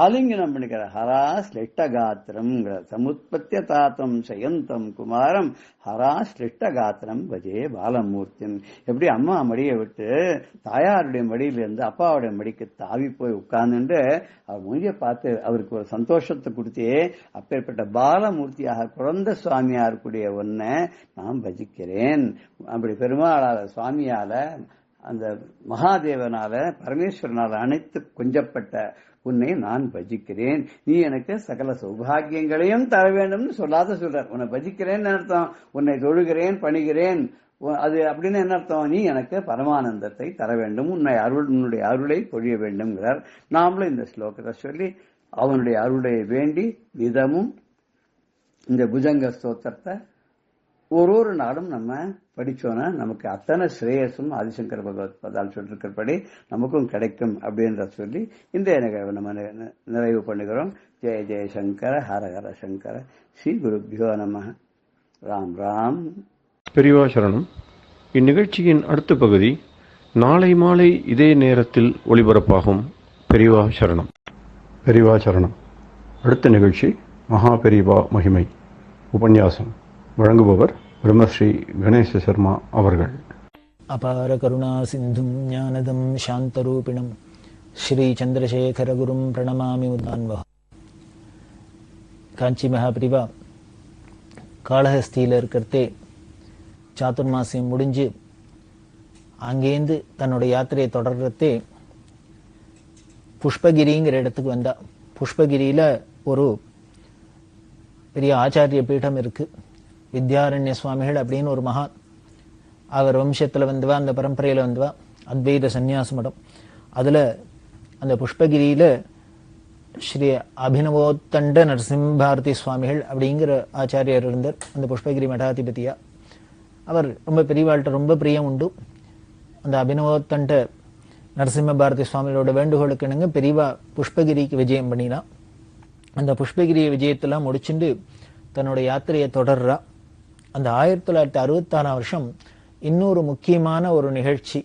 ஆலிங்கனம் பண்ணிக்கிற ஹரா ஸ்லிஷ்ட காத்திரம் சமுத்பத்திய தாத்தம் சயந்தம் குமாரம் ஹரா ஸ்லிஷ்ட காத்திரம் பஜே பாலமூர்த்தியம். எப்படி அம்மா மடியை விட்டு தாயாருடைய மடியிலிருந்து அப்பாவுடைய மடிக்கு தாவி போய் உட்கார்ந்துட்டு அவர் மூஞ்சியை பார்த்து அவருக்கு ஒரு சந்தோஷத்தை கொடுத்தே அப்பேற்பட்ட பாலமூர்த்தியாக குழந்தை சுவாமியா இருக்கக்கூடிய ஒன்ன நான் பஜிக்கிறேன். அப்படி பெருமாளால சுவாமியால அந்த மகாதேவனால பரமேஸ்வரனால அனைத்து கொஞ்சப்பட்ட உன்னை நான் பஜிக்கிறேன், நீ எனக்கு சகல சௌபாகியங்களையும் தர வேண்டும்னு சொல்றார். உன்னை பஜிக்கிறேன்னு அர்த்தம், உன்னை தொழுகிறேன் பணிகிறேன், அது அப்படின்னு என்ன அர்த்தம்? நீ எனக்கு பரமானந்தத்தை தர வேண்டும், உன்னுடைய அருளை பொழிய வேண்டும்ங்கிறார். நாமளும் இந்த ஸ்லோகத்தை சொல்லி அவனுடைய அருளை வேண்டி விதமும் இந்த புஜங்க ஸ்தோத்திரத்தை ஒரு நாளும் நம்ம படிச்சோன்னா நமக்கு அத்தனை ஸ்ரேயஸும் ஆதிசங்கர பகவத்பாதால் சொல்லிருக்கிறபடி நமக்கும் கிடைக்கும் அப்படின்ற சொல்லி இந்த நிகழ்வை நம்ம நிறைவு பண்ணுகிறோம். ஜெய ஜெயசங்கர ஹர ஹர சங்கர ஸ்ரீ குருபியோ நம. ராம் ராம். பெரியவா சரணம். இந்நிகழ்ச்சியின் அடுத்த பகுதி நாளை மாலை இதே நேரத்தில் ஒளிபரப்பாகும். பெரியவா சரணம். பெரியவா சரணம். அடுத்த நிகழ்ச்சி மகா பெரியவா மகிமை உபன்யாசம். வழங்குபவர் பிரம்மஸ்ரீ கணேச சர்மா அவர்கள். அபார கருணா சிந்தும் ஞானதம் சாந்தரூபிணம் ஸ்ரீ சந்திரசேகர குரும் பிரணமாமி உதான்வஹ. காஞ்சி மகாபிரிவா காளஹஸ்தியில் இருக்கிறதே சாதுர்மாசியம் முடிஞ்சு அங்கேருந்து தன்னோட யாத்திரையை தொடர்றதே புஷ்பகிரிங்கிற இடத்துக்கு வந்தா. புஷ்பகிரியில ஒரு பெரிய ஆச்சாரிய பீடம் இருக்கு. வித்யாரண்ய சுவாமிகள் அப்படின்னு ஒரு மகான், அவர் வம்சத்துல வந்தவா, அந்த பரம்பரையில வந்தவா, அத்வைத சந்நியாச மடம். அதுல அந்த புஷ்பகிரியில ஸ்ரீ அபினவோத்தண்ட நரசிம்பாரதி சுவாமிகள் அப்படிங்கிற ஆச்சாரியர் இருந்தார், அந்த புஷ்பகிரி மடாதிபதியா. அவர் ரொம்ப பெரியவாழ்கிட்ட ரொம்ப பிரியம் உண்டு. அந்த அபினவோத்தண்ட நரசிம்ம பாரதி சுவாமிகளோட வேண்டுகோளுக்கு இணங்க பெரியவா புஷ்பகிரிக்கு விஜயம் பண்ணினா. அந்த புஷ்பகிரிய விஜயத்தெல்லாம் முடிச்சுட்டு தன்னோட யாத்திரையை தொடர்றா. அந்த 1966 வருஷம் இன்னொரு முக்கியமான ஒரு நிகழ்ச்சி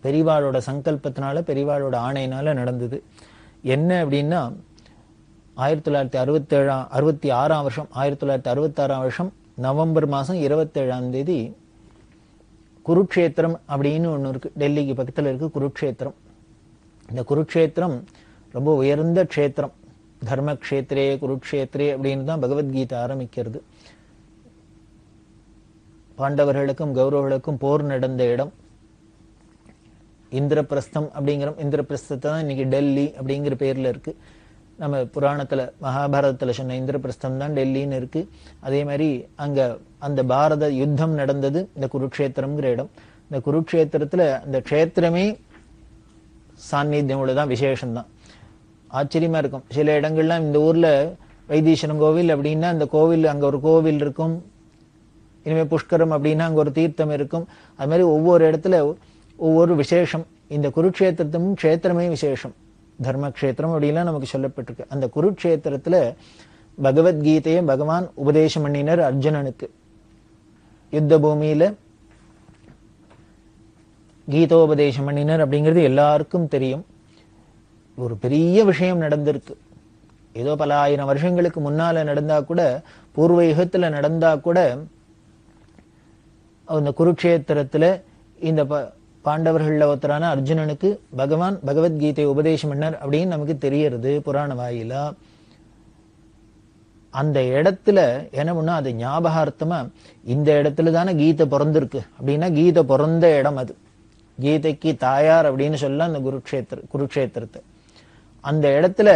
பெரியவாளோட சங்கல்பத்தினால பெரியவாளோட ஆணையினால நடந்தது. என்ன அப்படின்னா 1966 வருஷம் நவம்பர் மாதம் 27 குருக்ஷேத்திரம் அப்படின்னு ஒன்று இருக்கு, டெல்லிக்கு பக்கத்தில் இருக்கு குருக்ஷேத்திரம். இந்த குருக்ஷேத்திரம் ரொம்ப உயர்ந்த க்ஷேத்திரம், தர்மக்ஷேத்ரே குருக்ஷேத்ரே அப்படின்னு தான் பகவத்கீதை ஆரம்பிக்கிறது. பாண்டவர்களுக்கும் கௌரவர்களுக்கும் போர் நடந்த இடம் இந்திரபிரஸ்தம் அப்படிங்கிற, இந்திரபிரஸ்தத்தை தான் இன்னைக்கு டெல்லி அப்படிங்கிற பேர்ல இருக்கு. நம்ம புராணத்துல மகாபாரதத்துல சொன்ன இந்திரபிரஸ்தம் தான் டெல்லின்னு இருக்கு. அதே மாதிரி அங்க அந்த பாரத யுத்தம் நடந்தது இந்த குருக்ஷேத்திரம்ங்கிற இடம். இந்த குருக்ஷேத்திரத்துல அந்த க்ஷேத்திரமே சாநித்தியம் தான், விசேஷம்தான். ஆச்சரியமா இருக்கும். சில இடங்கள்லாம் இந்த ஊர்ல வைத்தீஸ்வரன் கோவில் அப்படின்னா அந்த கோவில், அங்க ஒரு கோவில் இருக்கும். இனிமே புஷ்கரம் அப்படின்னா அங்க ஒரு தீர்த்தம் இருக்கும். அது மாதிரி ஒவ்வொரு இடத்துல ஒவ்வொரு விசேஷம். இந்த குருக்ஷேத்திரத்தும் க்ஷேத்திரமே விசேஷம். தர்மக்ஷேத்திரம் அப்படின்லாம் நமக்கு சொல்லப்பட்டிருக்கு. அந்த குருக்ஷேத்திரத்துல பகவத்கீதையை பகவான் உபதேசம் பண்ணினர் அர்ஜுனனுக்கு. யுத்த பூமியில கீதோபதேசம் பண்ணினர் அப்படிங்கிறது எல்லாருக்கும் தெரியும். ஒரு பெரிய விஷயம் நடந்திருக்கு. ஏதோ பல ஆயிரம் வருஷங்களுக்கு முன்னால நடந்தா கூட, பூர்வ யுகத்துல நடந்தா கூட, அந்த குருக்ஷேத்திரத்துல இந்த பாண்டவர்கள்ல ஒருத்தரான அர்ஜுனனுக்கு பகவான் பகவத்கீதை உபதேசம் பண்ணார் அப்படின்னு நமக்கு தெரியறது புராண வாயிலா. அந்த இடத்துல என்ன பண்ணா, அது ஞாபகார்த்தமா இந்த இடத்துல தானே கீதை பிறந்திருக்கு அப்படின்னா கீதை பிறந்த இடம் அது. கீதைக்கு தாயார் அப்படின்னு சொல்ல அந்த குருக்ஷேத்திரத்தை. அந்த இடத்துல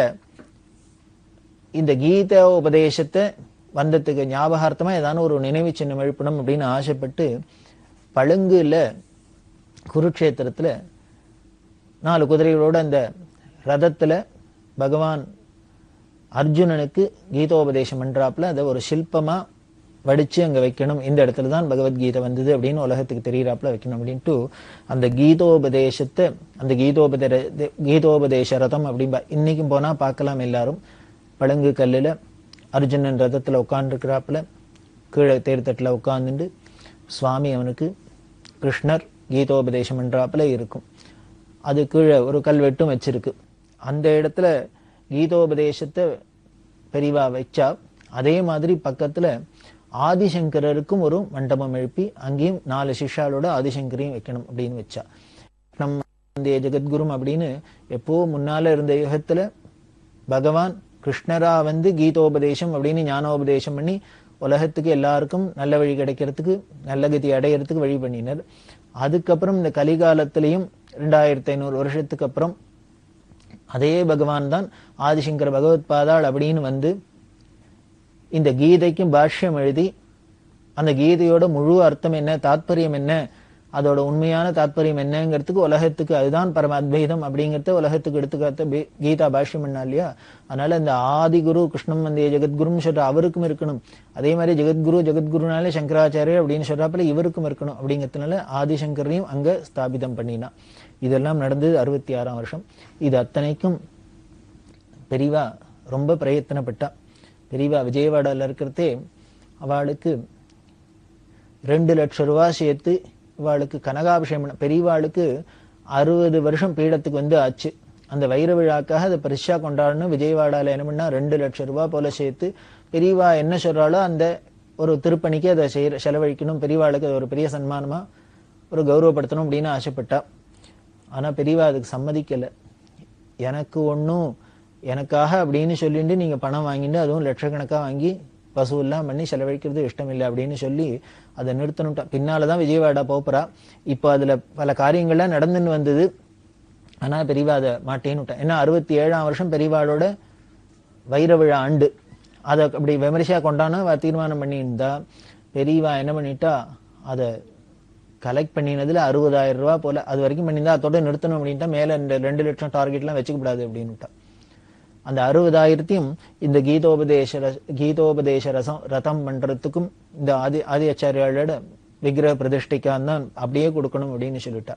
இந்த கீதா உபதேசத்தை வந்ததுக்கு ஞாபகார்த்தமா ஏதான ஒரு நினைவு சின்னம் எழுப்பணும் அப்படின்னு ஆசைப்பட்டு பழுங்குல குருக்ஷேத்திரத்துல 4 குதிரைகளோட அந்த ரதத்துல பகவான் அர்ஜுனனுக்கு கீதோபதேசம் பண்றாப்புல அதை ஒரு சிற்பமா வடிச்சு அங்க வைக்கணும். இந்த இடத்துல தான் பகவத்கீதை வந்தது அப்படின்னு உலகத்துக்கு தெரியறாப்புல வைக்கணும் அப்படின்ட்டு அந்த கீதோபதேசத்தை, அந்த கீதோபதேச ரதம் அப்படின்பா இன்னைக்கும் போனா பார்க்கலாம் எல்லாரும். பழுங்கு கல்லுல அர்ஜுனன் ரதத்துல உட்கார்ந்துருக்கிறாப்புல, கீழே தேர்தட்டுல உட்கார்ந்துட்டு சுவாமி அவனுக்கு கிருஷ்ணர் கீதோபதேசம் பண்றாப்புல இருக்கும். அது கீழே ஒரு கல்வெட்டும் வச்சிருக்கு. அந்த இடத்துல கீதோபதேசத்தை பெரிவா வச்சா, அதே மாதிரி பக்கத்துல ஆதிசங்கரருக்கும் ஒரு மண்டபம் எழுப்பி அங்கேயும் 4 சிஷ்யாலோட ஆதிசங்கரையும் வைக்கணும் அப்படின்னு வச்சா. நம்ம ஜெகத்குரும் அப்படின்னு எப்போ முன்னால இருந்த யுகத்துல பகவான் கிருஷ்ணரா வந்து கீதோபதேசம் அப்படின்னு ஞானோபதேசம் பண்ணி உலகத்துக்கு எல்லாருக்கும் நல்ல வழி கிடைக்கிறதுக்கு, நல்ல கதி அடையிறதுக்கு வழி பண்ணினர். அதுக்கப்புறம் இந்த கலிகாலத்திலையும் 2500 வருஷத்துக்கு அப்புறம் அதே பகவான் தான் ஆதிசங்கர பகவத் பாதாள் அப்படின்னு வந்து இந்த கீதைக்கும் பாஷ்யம் எழுதி அந்த கீதையோட முழு அர்த்தம் என்ன, தாத்பரியம் என்ன, அதோட உண்மையான தாத்பரியம் என்னங்கிறதுக்கு உலகத்துக்கு அதுதான் பரம அத்வைதம் அப்படிங்கறத உலகத்துக்கு எடுத்துக்காத்த கீதா பாஷ்யம் பண்ணா இல்லையா. அதனால இந்த ஆதிகுரு கிருஷ்ணம் வந்தே ஜெகத்குருன்னு சொல்ற அவருக்கும் இருக்கணும். அதே மாதிரி ஜெகத்குருனாலே சங்கராச்சாரியர் அப்படின்னு சொல்றாப்புல இவருக்கும் இருக்கணும். அப்படிங்கிறதுனால ஆதிசங்கரையும் அங்க ஸ்தாபிதம் பண்ணினா. இதெல்லாம் நடந்தது 66ஆம் வருஷம். இது அத்தனைக்கும் பெரிவா ரொம்ப பிரயத்தனப்பட்டா. பெரிவா விஜயவாடால இருக்கிறதே அவளுக்கு 2 லட்சம் ரூபாய் சேர்த்து இவாளுக்கு கனகாபிஷேகம். பெரியவாளுக்கு 60 வருஷம் பீடத்துக்கு வந்து ஆச்சு. அந்த வைர விழாக்காக அதை பரிசா கொண்டாடணும். விஜயவாடால என்ன பண்ணா 2 லட்சம் ரூபாய் போல சேர்த்து பெரியவா என்ன சொல்றாளோ அந்த ஒரு திருப்பணிக்கு அதை செலவழிக்கணும். பெரியவாளுக்கு அது ஒரு பெரிய சன்மானமா ஒரு கௌரவப்படுத்தணும் அப்படின்னு ஆசைப்பட்டா. ஆனா பெரியவா அதுக்கு சம்மதிக்கல. எனக்கு ஒன்னும் எனக்காக அப்படின்னு சொல்லிட்டு நீங்க பணம் வாங்கிட்டு அதுவும் லட்சக்கணக்கா வாங்கி வசூல்லாம் பண்ணி செலவழிக்கிறது இஷ்டம் இல்லை அப்படின்னு சொல்லி அதை நிறுத்தணும்ட்டா. பின்னாலதான் விஜயவாடா போறா. இப்போ அதுல பல காரியங்கள்லாம் நடந்துன்னு வந்தது. ஆனா பெரியவா அதை மாட்டேன்னு விட்டா. ஏன்னா 67ஆம் வருஷம் பெரியவாளோட வைர விழா ஆண்டு. அதை அப்படி விமரிசையா கொண்டானோ தீர்மானம் பண்ணியிருந்தா. பெரியவா என்ன பண்ணிட்டா, அதை கலெக்ட் பண்ணினதுல 60,000 ரூபாய் போல அது வரைக்கும் பண்ணியிருந்தா அதோட நிறுத்தணும் அப்படின்ட்டா. மேல இந்த 2 லட்சம் டார்கெட் எல்லாம் வச்சுக்கூடாது அப்படின்னு. அந்த 60,000த்தையும் இந்த கீதோபதேச ரதம் பண்றதுக்கும் இந்த ஆதி ஆச்சாரியாளோட விக்கிரக பிரதிஷ்டைக்கான் தான் அப்படியே கொடுக்கணும் அப்படின்னு சொல்லிட்டா.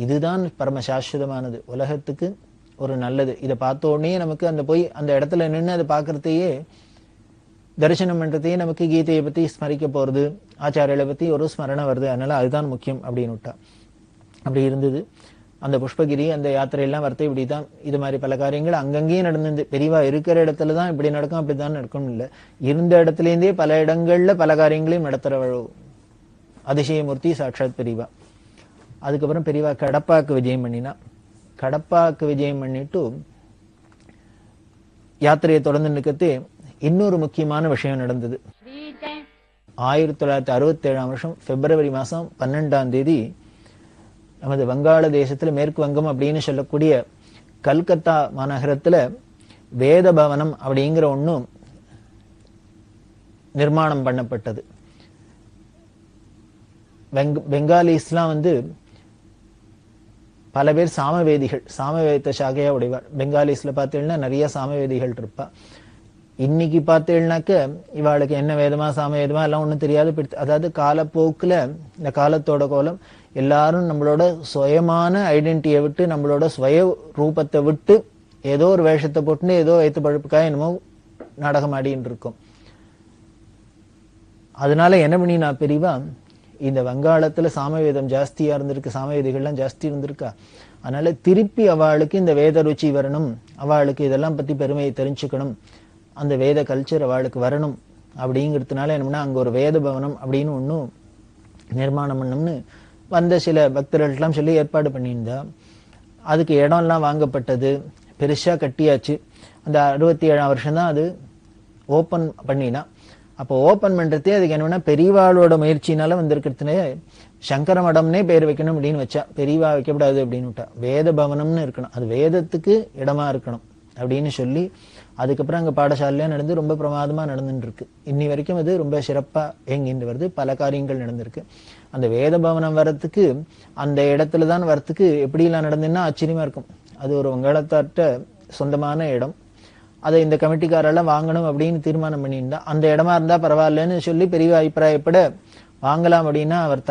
இதுதான் பரம சாஸ்வதமானது, உலகத்துக்கு ஒரு நல்லது. இதை பார்த்த உடனே நமக்கு அந்த போய் அந்த இடத்துல நின்று அதை பார்க்கறதையே, தரிசனம் பண்றதையே நமக்கு கீதையை பத்தி ஸ்மரிக்க போறது, ஆச்சாரியாலை பத்தி ஒரு ஸ்மரணை வருது. அதனால அதுதான் முக்கியம் அப்படின்னு விட்டா. அப்படி இருந்தது. அந்த புஷ்பகிரி அந்த யாத்திரையெல்லாம் வரத்தை இப்படிதான். இது மாதிரி பல காரியங்கள் அங்கங்கேயும் நடந்தது. பெரியவா இருக்கிற இடத்துலதான் இப்படி நடக்கும் அப்படித்தான் நடக்கும் இல்லை. இருந்த இடத்துல இருந்தே பல இடங்கள்ல பல காரியங்களையும் நடத்துற அதிசயமூர்த்தி சாட்சாத் பெரியவா. அதுக்கப்புறம் பெரியவா கடப்பாக்கு விஜயம் பண்ணினா. கடப்பாக்கு விஜயம் பண்ணிட்டு யாத்திரையை தொடர்ந்து நிற்கத்தே இன்னொரு முக்கியமான விஷயம் நடந்தது. 1967 வருஷம் பிப்ரவரி மாசம் 12ஆம் தேதி நமது வங்காள தேசத்துல மேற்கு வங்கம் அப்படின்னு சொல்லக்கூடிய கல்கத்தா மாநகரத்துல வேத பவனம் அப்படிங்கிற ஒன்னும் நிர்மாணம் பண்ணப்பட்டது. பெங்காலிஸ்லாம் பல பேர் சாமவேதிகள், சாமவேத சாகையா உடைவார். பெங்காலிஸ்ல பார்த்தீங்கன்னா நிறைய சாமவேதிகள் இருப்பா. இன்னைக்கு பார்த்தீங்கன்னாக்க இவாளுக்கு என்ன வேதமா சாமவேதமா எல்லாம் ஒண்ணும் தெரியாது. அதாவது காலப்போக்குல இந்த காலத்தோட கோலம் எல்லாரும் நம்மளோட சுயமான ஐடென்டிட்டியை விட்டு, நம்மளோட சுய ரூபத்தை விட்டு ஏதோ ஒரு வேஷத்தை போட்டு ஏதோ ஏத்து பழுப்புக்காக என்னமோ நாடகம் ஆடின்னு இருக்கும். அதனால என்ன பண்ணி நான் பெரியவா இந்த வங்காளத்துல சாமவேதம் ஜாஸ்தியா இருந்திருக்கு, சாமவேதிகள்லாம் ஜாஸ்தி இருந்திருக்கா. அதனால திருப்பி அவளுக்கு இந்த வேத ருச்சி வரணும், அவளுக்கு இதெல்லாம் பத்தி பெருமையை தெரிஞ்சுக்கணும், அந்த வேத கல்ச்சர் அவளுக்கு வரணும் அப்படிங்கிறதுனால என்னன்னா அங்க ஒரு வேத பவனம் அப்படின்னு ஒன்னும் நிர்மாணம் பண்ணணும்னு வந்த சில பக்தர்கள்லாம் சொல்லி ஏற்பாடு பண்ணியிருந்தா. அதுக்கு இடம்லாம் வாங்கப்பட்டது, பெருசா கட்டியாச்சு. அந்த 67ஆம் வருஷம் தான் அது ஓபன் பண்ணினா. அப்போ ஓபன் பண்றதே அதுக்கு என்னன்னா பெரியவாளோட முயற்சினால வந்திருக்கிறதுனே சங்கர மடம்னே பேர் வைக்கணும் அப்படின்னு வச்சா. பெரியவா வைக்கப்படாது அப்படின்னு விட்டா. வேத பவனம்னு இருக்கணும், அது வேதத்துக்கு இடமா இருக்கணும் அப்படின்னு சொல்லி அதுக்கப்புறம் அங்க பாடசாலையா நடந்து ரொம்ப பிரமாதமா நடந்துட்டு இருக்கு. இன்னி வரைக்கும் அது ரொம்ப சிறப்பா இயங்கிட்டு வருது. பல காரியங்கள் நடந்திருக்கு. அந்த வேத பவனம் வரத்துக்கு அந்த இடத்துலதான் வரத்துக்கு எப்படிலாம் நடந்துன்னா ஆச்சரியமா இருக்கும். அது ஒரு வங்காளத்தார்ட்ட சொந்தமான இடம். அதை இந்த கமிட்டிக்காரெல்லாம் வாங்கணும் அப்படின்னு தீர்மானம் பண்ணியிருந்தா. அந்த இடமா இருந்தா பரவாயில்லன்னு சொல்லி பெரிய அபிப்பிராயப்பட வாங்கலாம் அப்படின்னா அவர்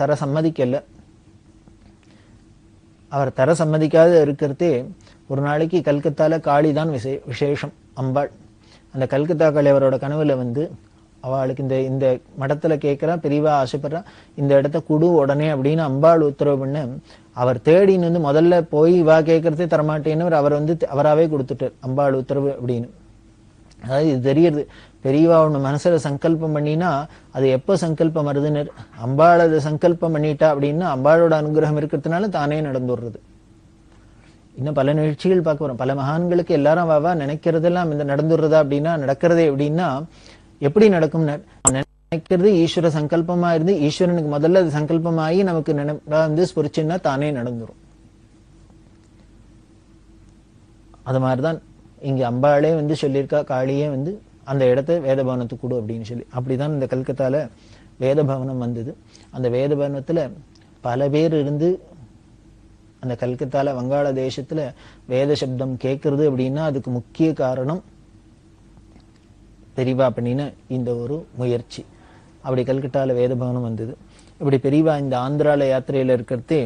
தர சம்மதிக்கல. அவர் தர சம்மதிக்காத இருக்கிறதே ஒரு நாளைக்கு கல்கத்தால காளிதான் விசேஷம் அம்பாள். அந்த கல்கத்தா காளி அவரோட கனவுல அவளுக்கு இந்த மடத்துல கேட்கிறா, பெரியவா ஆசைப்படுறா, இந்த இடத்த குடு உடனே அப்படின்னு அம்பாள் உத்தரவு பண்ண அவர் தேடின்னு முதல்ல போய் இவா கேட்கறதே தரமாட்டேன்னு அவர் அவராவே கொடுத்துட்டார், அம்பாள் உத்தரவு அப்படின்னு. அதாவது இது தெரியுது, பெரியவா ஒண்ணு மனசுல சங்கல்பம் பண்ணினா அது எப்ப சங்கல்பம் வருதுன்னு அம்பாள் அதை சங்கல்பம் பண்ணிட்டா அப்படின்னா அம்பாளோட அனுகிரகம் இருக்கிறதுனால தானே நடந்துடுறது. இன்னும் பல நிகழ்ச்சிகள் பார்க்க போறோம். பல மகான்களுக்கு எல்லாரும் வாவா நினைக்கிறதெல்லாம் இந்த நடந்துடுறதா அப்படின்னா நடக்கிறதே எப்படின்னா எப்படி நடக்கும் நினைக்கிறது ஈஸ்வர சங்கல்பமா இருந்து ஈஸ்வரனுக்கு முதல்ல அது சங்கல்பமாகி நமக்கு ஸ்புரிச்சுன்னா தானே நடந்துரும். அது மாதிரிதான் இங்க அம்பாளே சொல்லியிருக்கா, காளியே அந்த இடத்த வேதபவனத்துக்கு கொடு அப்படின்னு சொல்லி. அப்படிதான் இந்த கல்கத்தால வேதபவனம் வந்தது. அந்த வேதபவனத்துல பல பேர் இருந்து அந்த கல்கத்தால வங்காள தேசத்துல வேத சப்தம் கேட்கறது அப்படின்னா அதுக்கு முக்கிய காரணம் பெரியவா பண்ணின இந்த ஒரு முயற்சி. அப்படி கல்கட்டால வேதபவனம் வந்தது. இப்படி பெரியவா இந்த ஆந்திரால யாத்திரையில இருக்கிறதே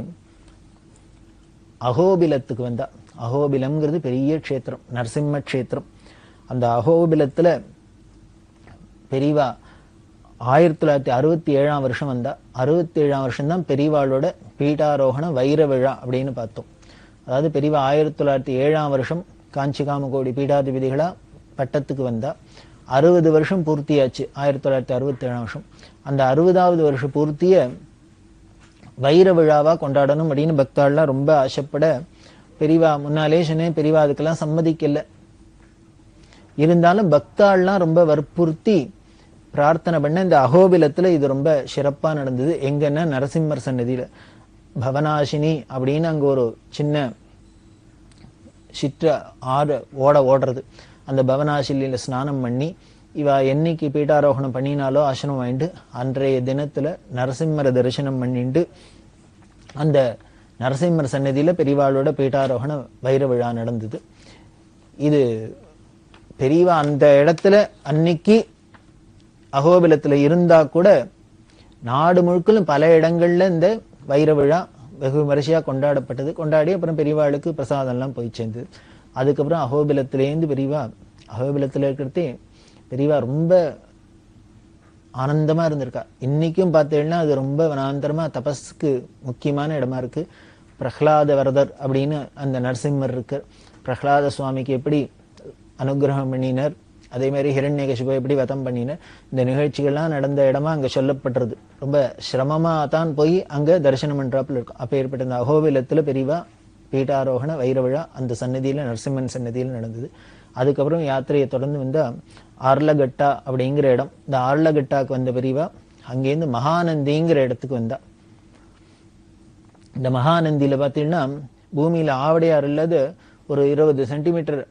அகோபிலத்துக்கு வந்தா. அகோபிலம்ங்கிறது பெரிய க்ஷேத்திரம், நரசிம்ம க்ஷேத்திரம். அந்த அகோபிலத்துல பெரியவா 1967ஆம் வருஷம் வந்தா. 67ஆம் வருஷம் தான் பெரியவாளோட பீட்டாரோகண வைர விழா அப்படின்னு பார்த்தோம். அதாவது பெரியவா 1907ஆம் வருஷம் காஞ்சி காமகோடி பீடாதிபதிகளா பட்டத்துக்கு வந்தா. 60 வருஷம் பூர்த்தியாச்சு 1967ஆம் வருஷம். அந்த 60வது வருஷம் பூர்த்திய வைர விழாவா கொண்டாடணும் அப்படின்னு பக்தாள்லாம் ரொம்ப ஆசைப்பட பெரியவா முன்னாலே சொன்னேன், பெரியவா அதுக்கெல்லாம் சம்மதிக்கல. இருந்தாலும் பக்தாள்லாம் ரொம்ப வற்புறுத்தி பிரார்த்தனை பண்ண இந்த அகோபிலத்துல இது ரொம்ப சிறப்பா நடந்தது. எங்கன்னா நரசிம்மர் சன்னதியில பவனாசினி அப்படின்னு அங்க ஒரு சின்ன சிற்ற ஆறு ஓடுறது. அந்த பவனாசிலியில ஸ்நானம் பண்ணி இவ என்னைக்கு பீட்டாரோகணம் பண்ணினாலோ ஆசனம் வாங்கிட்டு அன்றைய தினத்துல நரசிம்மரை தரிசனம் பண்ணிட்டு அந்த நரசிம்மர் சன்னதியில பெரியவாளோட பீட்டாரோகண வைர விழா நடந்தது. இது பெரியவா அந்த இடத்துல அன்னைக்கு அகோபிலத்துல இருந்தா கூட நாடு முழுக்கலும் பல இடங்கள்ல இந்த வைர விழா வெகு விமரிசையா கொண்டாடப்பட்டது. கொண்டாடி அப்புறம் பெரியவாளுக்கு பிரசாதம் எல்லாம் போய் சேர்ந்தது. அதுக்கப்புறம் அகோபிலத்திலேருந்து பெரியவா அகோபிலத்துல இருக்கிறதே பெரியவா ரொம்ப ஆனந்தமா இருந்திருக்கா. இன்னைக்கும் பார்த்தீங்கன்னா அது ரொம்ப வனாந்தரமா தபஸ்க்கு முக்கியமான இடமா இருக்கு. பிரஹ்லாத வரதர் அப்படின்னு அந்த நரசிம்மர் இருக்கு. பிரஹ்லாத சுவாமிக்கு எப்படி அனுகிரகம் பண்ணினர், அதே மாதிரி ஹிரண்யகசிபு எப்படி வதம் பண்ணினர், இந்த நிகழ்ச்சிகள்லாம் நடந்த இடமா அங்க சொல்லப்படுறது. ரொம்ப சிரமமா தான் போய் அங்க தரிசனம் பண்றாப்புல இருக்கும். அப்ப ஏற்பட்ட இந்த அகோபிலத்துல பெரியவா பீட்டாரோகண வைர விழா அந்த சன்னதியில நரசிம்மன் சன்னதியில நடந்தது. அதுக்கப்புறம் யாத்திரையை தொடர்ந்து வந்தா ஆர்லகட்டா அப்படிங்கிற இடம். இந்த ஆர்லகட்டாக்கு வந்த பெரியவா அங்கேருந்து மகாநந்திங்கிற இடத்துக்கு வந்தா. இந்த மகாநந்தியில பார்த்தீங்கன்னா பூமியில ஆவடையார் இல்லாத ஒரு 20 சென்டிமீட்டர்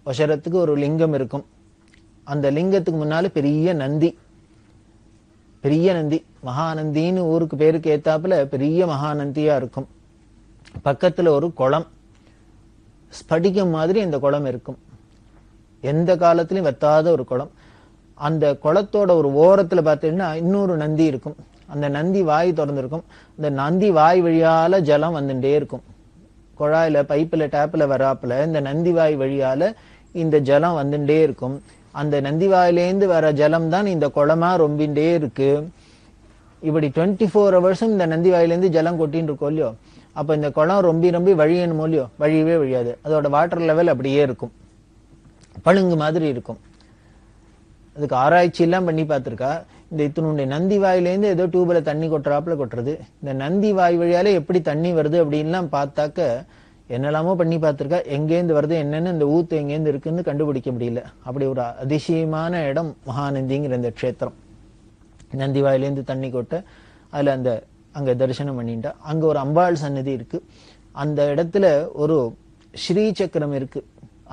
உசரத்துக்கு ஒரு லிங்கம் இருக்கும். அந்த லிங்கத்துக்கு முன்னால பெரிய நந்தி, பெரிய நந்தி, மகாநந்தின்னு ஊருக்கு பேருக்கு ஏத்தாப்புல பெரிய மகாநந்தியா இருக்கும். பக்கத்துல ஒரு குளம், ஸ்படிகம் மாதிரி இந்த குளம் இருக்கும். எந்த காலத்திலும் வத்தாத ஒரு குளம். அந்த குளத்தோட ஒரு ஓரத்துல பார்த்தீங்கன்னா இன்னொரு நந்தி இருக்கும். அந்த நந்தி வாய் திறந்திருக்கும். அந்த நந்தி வாய் வழியால ஜலம் வந்துட்டே இருக்கும். குழாயில பைப்புல டேப்ல வராப்புல இந்த நந்தி வாய் வழியால இந்த ஜலம் வந்துட்டே இருக்கும். அந்த நந்தி வாயிலேருந்து வர ஜலம் தான் இந்த குளமா ரொம்பிண்டே இருக்கு. இப்படி 24 ஹவர்ஸும் இந்த நந்தி வாயிலேருந்து ஜலம் கொட்டின்னு இருக்கோம் இல்லையோ. அப்ப இந்த குளம் ரொம்பி ரொம்பி வழியணுமோ இல்லையோ, வழியவே வழியாது. அதோட வாட்டர் லெவல் அப்படியே இருக்கும், பழுங்கு மாதிரி இருக்கும். அதுக்கு ஆராய்ச்சி எல்லாம் பண்ணி பார்த்திருக்கா. இந்த இத்தனுடைய நந்தி வாயிலேருந்து ஏதோ டியூப்ல தண்ணி கொட்டுறாப்புல கொட்டுறது. இந்த நந்தி வாய் வழியால எப்படி தண்ணி வருது அப்படின்லாம் பார்த்தாக்க என்னெல்லாமோ பண்ணி பார்த்திருக்கா. எங்கேருந்து வருது என்னன்னு இந்த ஊத்து எங்கேருந்து இருக்குன்னு கண்டுபிடிக்க முடியல. அப்படி ஒரு அதிசயமான இடம் மகாநந்திங்கிற இந்த க்ஷேத்திரம். நந்தி வாயிலேருந்து தண்ணி கொட்ட அதுல அங்க தரிசனம் பண்ணிட்டா. அங்க ஒரு அம்பாள் சன்னதி இருக்கு. அந்த இடத்துல ஒரு ஸ்ரீ சக்கரம் இருக்கு.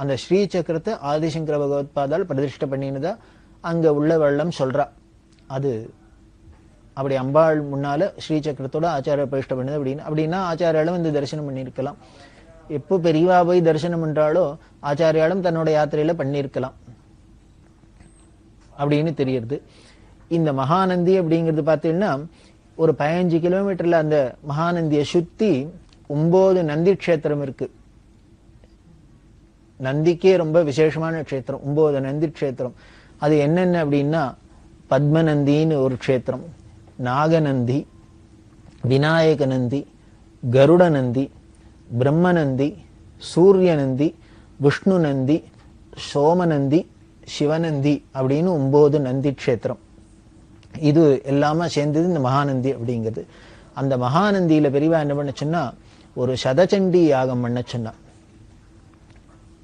அந்த ஸ்ரீ சக்கரத்தை ஆதிசங்கர பகவத்பாதால் பிரதிஷ்டை பண்ணினதா அங்க உள்ள வெள்ளம் சொல்றா. அது அப்படி அம்பாள் முன்னால ஸ்ரீ சக்கரத்தோட ஆச்சாரிய பிரதிஷ்டை பண்ணது அப்படின்னா ஆச்சாரியாலும் இந்த தரிசனம் பண்ணியிருக்கலாம். எப்போ பெரியவா போய் தரிசனம் பண்றாளோ ஆச்சாரியாலும் தன்னோட யாத்திரையில பண்ணியிருக்கலாம் அப்படின்னு தெரியுது. இந்த மகாநந்தி அப்படிங்கிறது பார்த்தீங்கன்னா ஒரு 15 கிலோமீட்டர்ல அந்த மகாநந்தியை சுத்தி 9 நந்தி க்ஷேத்திரம் இருக்கு. நந்திக்கே ரொம்ப விசேஷமான க்ஷேத்திரம் 9 நந்தி க்ஷேத்திரம். அது என்னென்ன அப்படின்னா பத்மநந்தின்னு ஒரு க்ஷேத்திரம், நாகநந்தி, விநாயக நந்தி, கருட நந்தி, பிரம்மநந்தி, சூரியநந்தி, விஷ்ணு நந்தி, சோமநந்தி, சிவநந்தி அப்படின்னு 9 நந்தி க்ஷேத்திரம். இது எல்லாமே சேர்ந்தது இந்த மகாநந்தி அப்படிங்கிறது. அந்த மகாநந்தியில பெரியவா என்ன பண்ண சொன்னா ஒரு சதச்சண்டி யாகம் பண்ண சொன்னா.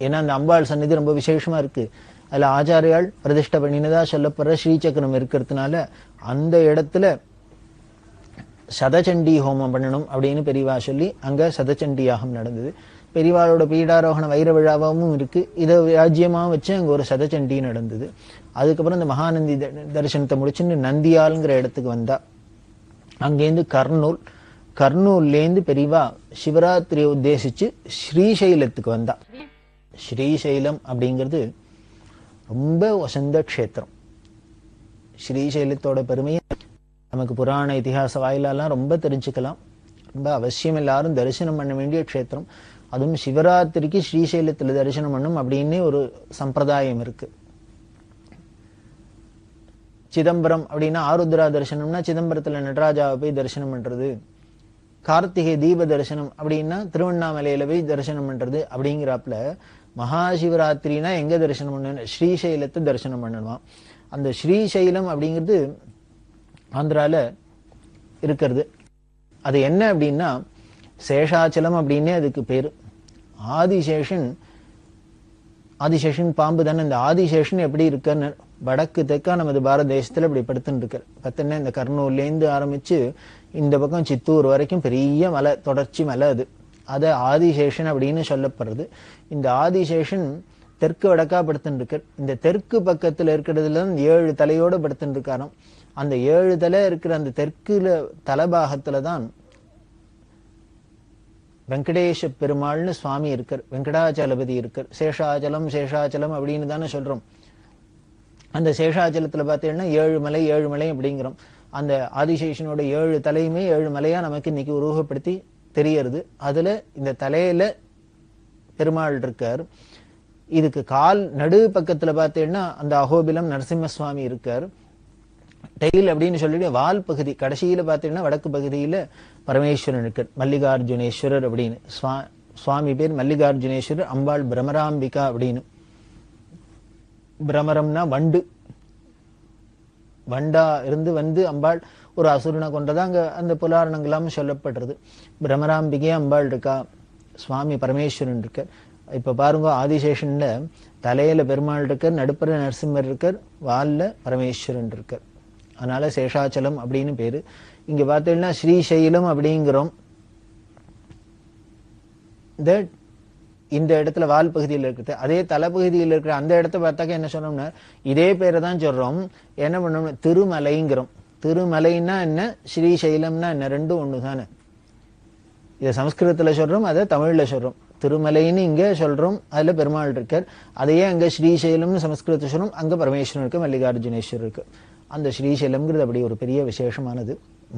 ஏன்னா அந்த அம்பாள் சந்நிதி ரொம்ப விசேஷமா இருக்கு. அதுல ஆச்சாரியால் பிரதிஷ்டை பண்ணினதா சொல்லப்படுற ஸ்ரீசக்கரம் இருக்கிறதுனால அந்த இடத்துல சதச்சண்டி ஹோமம் பண்ணணும் அப்படின்னு பெரியவா சொல்லி அங்க சதச்சண்டி யாகம் நடந்தது. பெரியவாளோட பீடாரோகண வைர விழாவும் இருக்கு. இதை ராஜ்யமா வச்சு அங்க ஒரு சதச்சண்டி நடந்தது. அதுக்கப்புறம் இந்த மகாநந்தி தரிசனத்தை முடிச்சுன்னு நந்தியால்ங்கிற இடத்துக்கு வந்தா. அங்கேருந்து கர்னூல்லேருந்து பெரியவா சிவராத்திரியை உத்தேசிச்சு ஸ்ரீசைலத்துக்கு வந்தா. ஸ்ரீசைலம் அப்படிங்கிறது ரொம்ப வசந்த க்ஷேத்திரம். ஸ்ரீசைலத்தோட பெருமையை நமக்கு புராண இதிகாச வாயிலெல்லாம் ரொம்ப தெரிஞ்சுக்கலாம். ரொம்ப அவசியம் எல்லாரும் தரிசனம் பண்ண வேண்டிய க்ஷேத்திரம். அதுவும் சிவராத்திரிக்கு ஸ்ரீசைலத்துல தரிசனம் பண்ணும் அப்படின்னு ஒரு சம்பிரதாயம் இருக்கு. சிதம்பரம் அப்படின்னா ஆருத்ரா தரிசனம்னா சிதம்பரத்துல நடராஜாவை போய் தரிசனம் பண்றது. கார்த்திகை தீப தரிசனம் அப்படின்னா திருவண்ணாமலையில போய் தரிசனம் பண்றது. அப்படிங்கிறாப்புல மகாசிவராத்திரினா எங்க தரிசனம் பண்ணணும்? ஸ்ரீசைலத்தை தரிசனம் பண்ணணுமா. அந்த ஸ்ரீசைலம் அப்படிங்கிறது ஆந்திரால இருக்கிறது. அது என்ன அப்படின்னா சேஷாச்சலம் அப்படின்னே அதுக்கு பேரு. ஆதிசேஷன் பாம்பு தானே. இந்த ஆதிசேஷன் எப்படி இருக்குன்னு வடக்கு தெற்கா நமது பாரத தேசத்துல இப்படி படுத்துட்டு இருக்காரு. பார்த்தீங்கன்னா இந்த கர்னூல்லேருந்து ஆரம்பிச்சு இந்த பக்கம் சித்தூர் வரைக்கும் பெரிய மலை, தொடர்ச்சி மலை. அது ஆதிசேஷன் அப்படின்னு சொல்லப்படுறது. இந்த ஆதிசேஷன் தெற்கு வடக்கா படுத்துட்டு இருக்கார். இந்த தெற்கு பக்கத்துல இருக்கிறதுல 7 தலையோட படுத்துட்டு இருக்காராம். அந்த 7 தலை இருக்கிற அந்த தெற்குல தலைபாகத்துலதான் வெங்கடேஷ பெருமாள்னு சுவாமி இருக்கார், வெங்கடாச்சலபதி இருக்கார். சேஷாச்சலம் அப்படின்னு தானே சொல்றோம். அந்த சேஷாச்சலத்துல பார்த்தீங்கன்னா 7 மலை அப்படிங்கிறோம். அந்த ஆதிசேஷனோட 7 தலையுமே 7 மலையா நமக்கு இன்னைக்கு உருவகப்படுத்தி தெரியறது. அதுல இந்த தலையில பெருமாள் இருக்கார். இதுக்கு கால் நடு பக்கத்துல பார்த்தீங்கன்னா அந்த அகோபிலம் நரசிம்ம சுவாமி இருக்கார். டெயில் அப்படின்னு சொல்லிட்டு வால் பகுதி கடைசியில பார்த்தீங்கன்னா வடக்கு பகுதியில பரமேஸ்வரன் இருக்கார், மல்லிகார்ஜுனேஸ்வரர் அப்படின்னு. சுவாமி பேர் மல்லிகார்ஜுனேஸ்வரர், அம்பாள் பிரமராம்பிகா அப்படின்னு. பிரமரம்னா வண்டா இருந்து வந்து அம்பாள் ஒரு அசுரனை கொண்டதா அங்க அந்த புலாரணங்களாம் சொல்லப்படுறது. பிரமராம்பிகே அம்பாள் இருக்கா, சுவாமி பரமேஸ்வரன் இருக்க. இப்ப பாருங்க ஆதிசேஷன்ல தலையில பெருமாள் இருக்கார், நடுப்புற நரசிம்மர் இருக்கார், வால்ல பரமேஸ்வரன் இருக்கார். அதனால சேஷாச்சலம் அப்படின்னு பேரு. இங்க பார்த்தீங்கன்னா ஸ்ரீசைலம் அப்படிங்கிறோம். இந்த இடத்துல வால் பகுதியில் இருக்கிறது. அதே தலைப்பகுதியில் இருக்கிற அந்த இடத்த பார்த்தாக்க என்ன சொன்னோம்னா இதே பேரை தான் சொல்றோம். என்ன பண்ணோம்னா திருமலைங்கிறோம். திருமலைன்னா என்ன, ஸ்ரீசைலம்னா என்ன, ரெண்டும் ஒண்ணு தானே. இதை சமஸ்கிருதத்துல சொல்றோம், அதை தமிழ்ல சொல்றோம். திருமலைன்னு இங்க சொல்றோம், அதுல பெருமாள் இருக்கார். அதையே அங்க ஸ்ரீசைலம்னு சமஸ்கிருதத்தை சொல்றோம், அங்க பரமேஸ்வரன் இருக்கு, மல்லிகார்ஜுனேஸ்வரர் இருக்கு. அந்த ஸ்ரீசைலம்ங்கிறது அப்படி ஒரு பெரிய விசேஷமானது.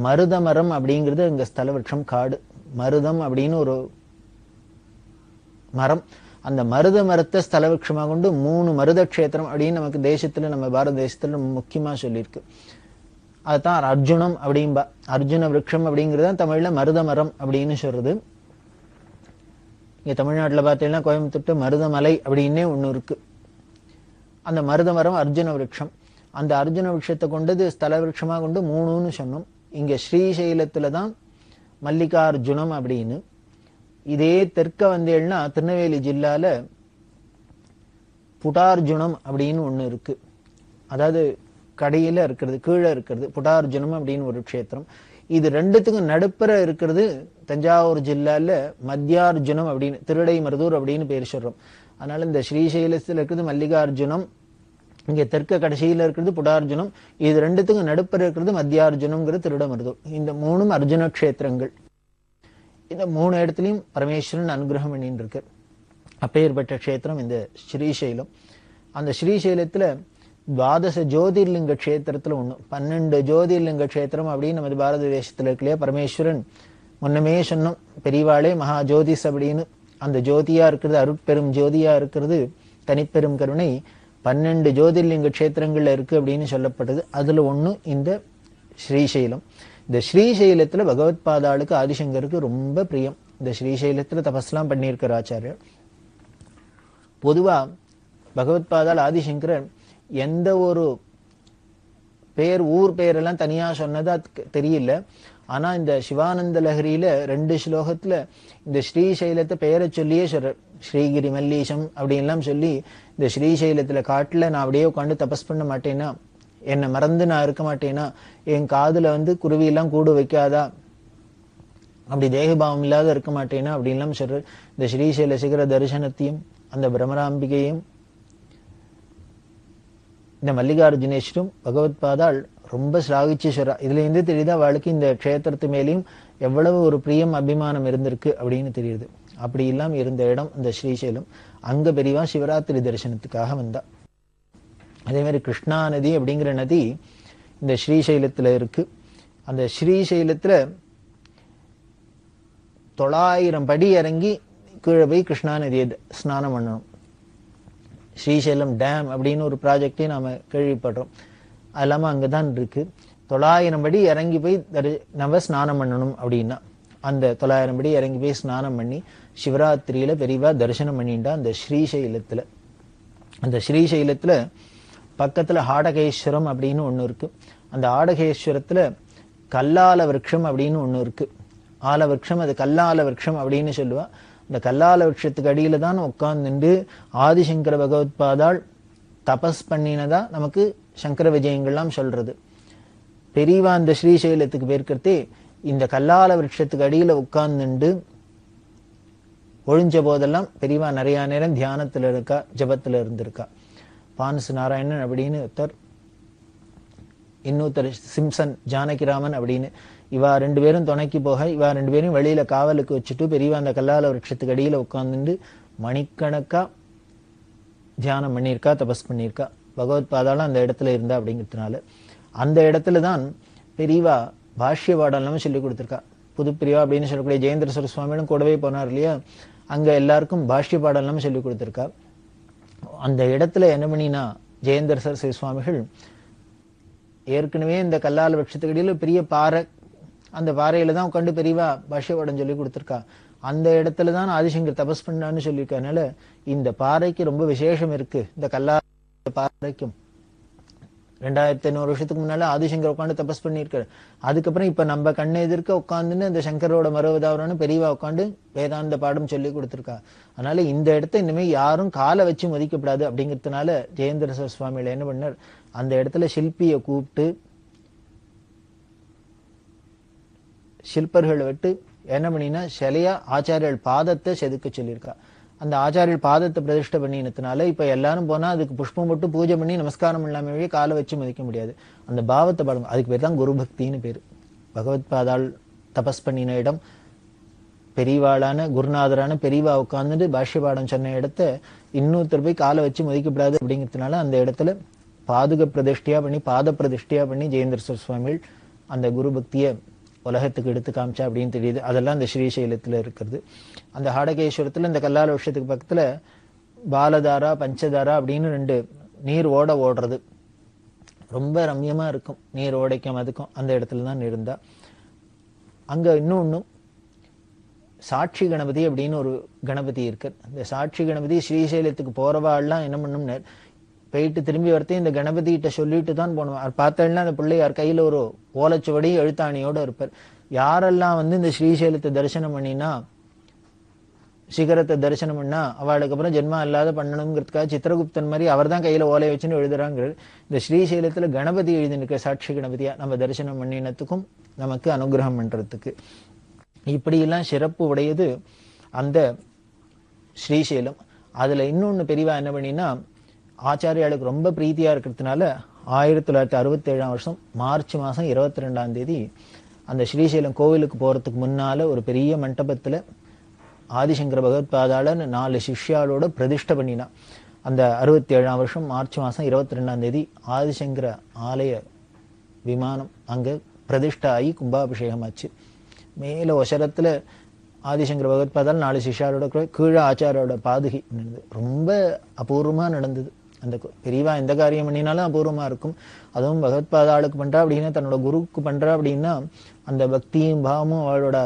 மருத மரம் அப்படிங்கிறது இங்க ஸ்தல விருட்சம், காடு. மருதம் அப்படின்னு ஒரு மரம். அந்த மருத மரத்தை ஸ்தல விருட்சமாக கொண்டு 3 மருத கஷேத்திரம் அப்படின்னு நமக்கு தேசத்துல, நம்ம பாரத தேசத்துல முக்கியமா சொல்லியிருக்கு. அதுதான் அர்ஜுனம் அப்படின்பா. அர்ஜுன விருட்சம் அப்படிங்கிறது தமிழ்ல மருத மரம் அப்படின்னு சொல்றது. இங்க தமிழ்நாட்டுல பார்த்தீங்கன்னா கோயம்புத்தூர் மருதமலை அப்படின்னே ஒண்ணு இருக்கு. அந்த மருத மரம் அர்ஜுன விருட்சம். அந்த அர்ஜுன விருட்சத்தை கொண்டது ஸ்தல விருட்சமாக கொண்டு 3ன்னு சொன்னோம். இங்க ஸ்ரீசைலத்துலதான் மல்லிகார்ஜுனம் அப்படின்னு. இதே தெற்க வந்தேன்னா திருநெல்வேலி ஜில்லால புடார்ஜுனம் அப்படின்னு ஒண்ணு இருக்கு. அதாவது கடையில இருக்கிறது, கீழே இருக்கிறது புடார்ஜுனம் அப்படின்னு ஒரு க்ஷேத்திரம். இது ரெண்டுத்துக்கும் நடுப்புற இருக்கிறது தஞ்சாவூர் ஜில்லால மத்தியார்ஜுனம் அப்படின்னு, திருடை மருதூர் அப்படின்னு பேர் சொல்றோம். அதனால இந்த ஸ்ரீசைலத்தில் இருக்கிறது மல்லிகார்ஜுனம், இங்க தெற்க கடைசியில இருக்கிறது புடார்ஜுனம். இது ரெண்டுத்துக்கும் நடுப்புற இருக்கிறது மத்தியார்ஜுனம்ங்கிறது திருடமருதூர். இந்த 3ம் அர்ஜுன க்ஷேத்திரங்கள். இந்த 3 இடத்துலயும் பரமேஸ்வரன் அனுகிரகம் பண்ணிட்டு இருக்கு. அப்பேற்பட்ட க்ஷேத்திரம் இந்த ஸ்ரீசைலம். அந்த ஸ்ரீசைலத்துல துவாதச ஜோதிர்லிங்க க்ஷேத்திரத்துல ஒண்ணு, 12 ஜோதிர்லிங்க க்ஷேத்திரம் அப்படின்னு நமது பாரத தேசத்துல இருக்கலையா. பரமேஸ்வரன் முன்னமே சொன்னோம், பெரியவாளே மகா ஜோதிஸ் அப்படின்னு. அந்த ஜோதியா இருக்கிறது, அருட்பெரும் ஜோதியா இருக்கிறது, தனிப்பெரும் கருணை 12 ஜோதிர்லிங்க க்ஷேத்திரங்கள்ல இருக்கு அப்படின்னு சொல்லப்பட்டது. அதுல ஒண்ணு இந்த ஸ்ரீசைலம். இந்த ஸ்ரீசைலத்துல பகவத் பாதாளுக்கு ஆதிசங்கருக்கு ரொம்ப பிரியம். இந்த ஸ்ரீசைலத்துல தபஸ்லாம் பண்ணியிருக்கிற ஆச்சாரியர். பொதுவா பகவத் பாதாள் ஆதிசங்கரர் எந்த ஒரு பேர், ஊர் பேரெல்லாம் தனியா சொன்னதா தெரியல. ஆனா இந்த சிவானந்த லஹரியில 2 ஸ்லோகத்துல இந்த ஸ்ரீசைலத்தை பெயரை சொல்லியே சொல்ற. ஸ்ரீகிரி மல்லீசம் அப்படின்லாம் சொல்லி இந்த ஸ்ரீசைலத்துல காட்டுல நான் அப்படியே உட்காந்து தபஸ் பண்ண மாட்டேன்னா, என்னை மறந்து நான் இருக்க மாட்டேன்னா, என் காதுல குருவி எல்லாம் கூடு வைக்காதா, அப்படி தேகபாவம் இல்லாத இருக்க மாட்டேன்னா அப்படின்லாம் சொல்ற. இந்த ஸ்ரீசைல சிகர தரிசனத்தையும் அந்த பிரமராம்பிகையும் இந்த மல்லிகார்ஜுனேஸ்வரும் பகவத் பாதாள் ரொம்ப ஸ்லாகிச்சு சொல்றா. இதுல இருந்து தெரியுதா அவளுக்கு இந்த க்ஷேத்திரத்து மேலேயும் எவ்வளவு ஒரு பிரியம் அபிமானம் இருந்திருக்கு அப்படின்னு தெரியுது. அப்படி இல்லாம இருந்த இடம் இந்த ஸ்ரீசைலம். அங்க பெரியவா சிவராத்திரி தரிசனத்துக்காக வந்தா. அதே மாதிரி கிருஷ்ணா நதி அப்படிங்கிற நதி இந்த ஸ்ரீசைலத்துல இருக்கு. அந்த ஸ்ரீசைலத்துல 900 படி இறங்கி கீழே போய் கிருஷ்ணா நதியை ஸ்நானம் பண்ணணும். ஸ்ரீசைலம் டேம் அப்படின்னு ஒரு ப்ராஜெக்டே நாம கேள்விப்படுறோம். அது இல்லாம அங்கதான் இருக்கு. 900 படி இறங்கி போய் நம்ம ஸ்நானம் பண்ணணும் அப்படின்னா, அந்த 900 படி இறங்கி போய் ஸ்நானம் பண்ணி சிவராத்திரியில பெரியவா தரிசனம் பண்ணிட்டா அந்த ஸ்ரீசைலத்துல. அந்த ஸ்ரீசைலத்துல பக்கத்துல ஆடகேஸ்வரம் அப்படின்னு ஒண்ணு இருக்கு. அந்த ஆடகேஸ்வரத்துல கல்லால விருட்சம் அப்படின்னு ஒண்ணு இருக்கு. ஆல விருட்சம், அது கல்லால விருட்சம் அப்படின்னு சொல்லுவா. இந்த கல்லால விருட்சத்துக்கு அடியில தான் உட்கார்ந்துட்டு ஆதிசங்கர பகவத் பாதாள் தபஸ் பண்ணினதா நமக்கு சங்கர விஜயங்கள்லாம் சொல்றது. பெரியவா அந்த ஸ்ரீசைலத்துக்கு போயிருக்கிறதே இந்த கல்லால விருட்சத்துக்கு அடியில உட்கார்ந்துண்டு ஒழிஞ்ச போதெல்லாம் பெரியவா நிறைய நேரம் தியானத்துல இருக்கா, ஜபத்துல இருந்திருக்கா. பான்ஸ் நாராயணன் அப்படின்னு ஒருத்தர், இன்னொருத்தர் சிம்சன் ஜானகிராமன் அப்படின்னு, இவா 2 பேரும் துணைக்கு போக இவா 2 பேரும் வெளியில காவலுக்கு வச்சுட்டு பெரியவா அந்த கல்லால விருட்சத்துக்கு அடியில உட்கார்ந்துட்டு மணிக்கணக்கா தியானம் பண்ணியிருக்கா, தபஸ் பண்ணியிருக்கா. பகவத் பாதாளம் அந்த இடத்துல இருந்தா அப்படிங்கிறதுனால அந்த இடத்துலதான் பெரியவா பாஷ்ய பாடலாம் சொல்லி கொடுத்திருக்கா. புதுப்பிரிவா அப்படின்னு சொல்லக்கூடிய ஜெயேந்திர சரஸ்வாமியும் கூடவே போனார் இல்லையா, அங்க எல்லாருக்கும் பாஷ்ய பாடலாம் சொல்லி கொடுத்திருக்கா. அந்த இடத்துல என்ன பண்ணினா ஜெயேந்திர சரஸ்வதி சுவாமிகள் ஏற்கனவே இந்த கல்லால விருட்சத்துக்கு அடியில பெரிய பாறை, அந்த பாறையில தான் உட்காந்து பெரியவா பாஷ்யபாடம் சொல்லி கொடுத்திருக்கா. அந்த இடத்துலதான் ஆதிசங்கர் தபஸ் பண்ணான்னு சொல்லியிருக்கனால இந்த பாறைக்கு ரொம்ப விசேஷம் இருக்கு. இந்த கல்லால பாறைக்கும் 2500 வருஷத்துக்கு முன்னால ஆதிசங்கர் உட்காந்து தபஸ் பண்ணியிருக்காரு. அதுக்கப்புறம் இப்ப நம்ம கண்ணை எதிர்க்க உட்காந்துன்னு அந்த சங்கரோட மறுவதாவரம்னு பெரியவா உட்காந்து வேதாந்த பாடம் சொல்லி கொடுத்திருக்கா. அதனால இந்த இடத்த இனிமே யாரும் காலை வச்சு மதிக்கப்படாது அப்படிங்கிறதுனால ஜெயேந்திர சுவாமியில என்ன பண்ணார், அந்த இடத்துல சிற்பியை கூப்பிட்டு சிற்பர்களை விட்டு என்ன பண்ணினா சிலையா ஆச்சாரியர்கள் பாதத்தை செதுக்க சொல்லியிருக்கா. அந்த ஆச்சாரியர் பாதத்தை பிரதிஷ்டை பண்ணினதுனால இப்ப எல்லாரும் போனா அதுக்கு புஷ்பம் போட்டு பூஜை பண்ணி நமஸ்காரம் இல்லாமவே காலை வச்சு மதிக்க முடியாது. அந்த பாவத்தை பாடம், அதுக்கு பேர் தான் குரு பக்தின்னு பேரு. பகவத் பாதாள் தபஸ் பண்ணின இடம், பெரியவாளான குருநாதரான பெரியவா உட்கார்ந்துட்டு பாஷ்ய பாடம் சொன்ன இடத்த இன்னொருத்தர் போய் காலை வச்சு மதிக்கப்படாது அப்படிங்கிறதுனால அந்த இடத்துல பாதுக பிரதிஷ்டியா பண்ணி பாத பிரதிஷ்டியா பண்ணி ஜெயேந்திர சுவாமிகள் அந்த குரு பக்தியை உலகத்துக்கு எடுத்து காமிச்சா அப்படின்னு தெரியுது. அதெல்லாம் இந்த ஸ்ரீசைலத்துல இருக்கிறது. அந்த ஹாடகேஸ்வரத்துல இந்த கல்லால விஷயத்துக்கு பக்கத்துல பாலதாரா பஞ்சதாரா அப்படின்னு 2 நீர் ஓடுறது ரொம்ப ரம்யமா இருக்கும். நீர் ஓடைக்கும் அதுக்கும் அந்த இடத்துல தான் இருந்தா. அங்க இன்னொன்னும் சாட்சி கணபதி அப்படின்னு ஒரு கணபதி இருக்கு. அந்த சாட்சி கணபதி ஸ்ரீசைலத்துக்கு போறவாள்லாம் என்ன பண்ணும்னு போயிட்டு திரும்பி வரத்தையும் இந்த கணபதி கிட்ட சொல்லிட்டு தான் போனோம். பார்த்தேன்னா அந்த பிள்ளையார் கையில ஒரு ஓலைச்சுவடி எழுத்தாணியோட இருப்பார். யாரெல்லாம் இந்த ஸ்ரீசைலத்தை தரிசனம் பண்ணினா சிகரத்தை தரிசனம் பண்ணா அவளுக்கு அப்புறம் ஜென்மா இல்லாத பண்ணணுங்கிறதுக்காக சித்திரகுப்தன் மாதிரி அவர் தான் கையில ஓலையை வச்சுன்னு எழுதுறாங்கிறது. இந்த ஸ்ரீசைலத்துல கணபதி எழுதினிருக்க சாட்சி கணபதியா நம்ம தரிசனம் பண்ணினத்துக்கும் நமக்கு அனுகிரகம் பண்றதுக்கு இப்படி எல்லாம் சிறப்பு உடையது அந்த ஸ்ரீசைலம். அதுல இன்னொன்னு பெரியவா என்ன பண்ணினா ஆச்சாரியாளுக்கு ரொம்ப பிரீத்தியா இருக்கிறதுனால 1967 வருஷம் மார்ச் மாசம் 22ஆம் தேதி அந்த ஸ்ரீசைலம் கோவிலுக்கு போறதுக்கு முன்னால ஒரு பெரிய மண்டபத்துல ஆதிசங்கர பகவத் பாதாள 4 சிஷ்யாளோட பிரதிஷ்டை பண்ணினா. அந்த 67ஆம் வருஷம் மார்ச் மாசம் 22ஆம் தேதி ஆதிசங்கர ஆலய விமானம் அங்க பிரதிஷ்டை ஆகி கும்பாபிஷேகம் ஆச்சு. மேல ஒசரத்துல ஆதிசங்கர பகவத் பாதாள 4 சிஷ்யாளோட கீழே ஆச்சாரியோட பாதுகை ரொம்ப அபூர்வமா நடந்தது. அந்த பெரியவா எந்த காரியம் பண்ணினாலும் அபூர்வமா இருக்கும். அதுவும் பகவத் பாதாளுக்கு பண்றா அப்படின்னா தன்னோட குருவுக்கு பண்றா அப்படின்னா அந்த பக்தியும் பாவமும் அவளோட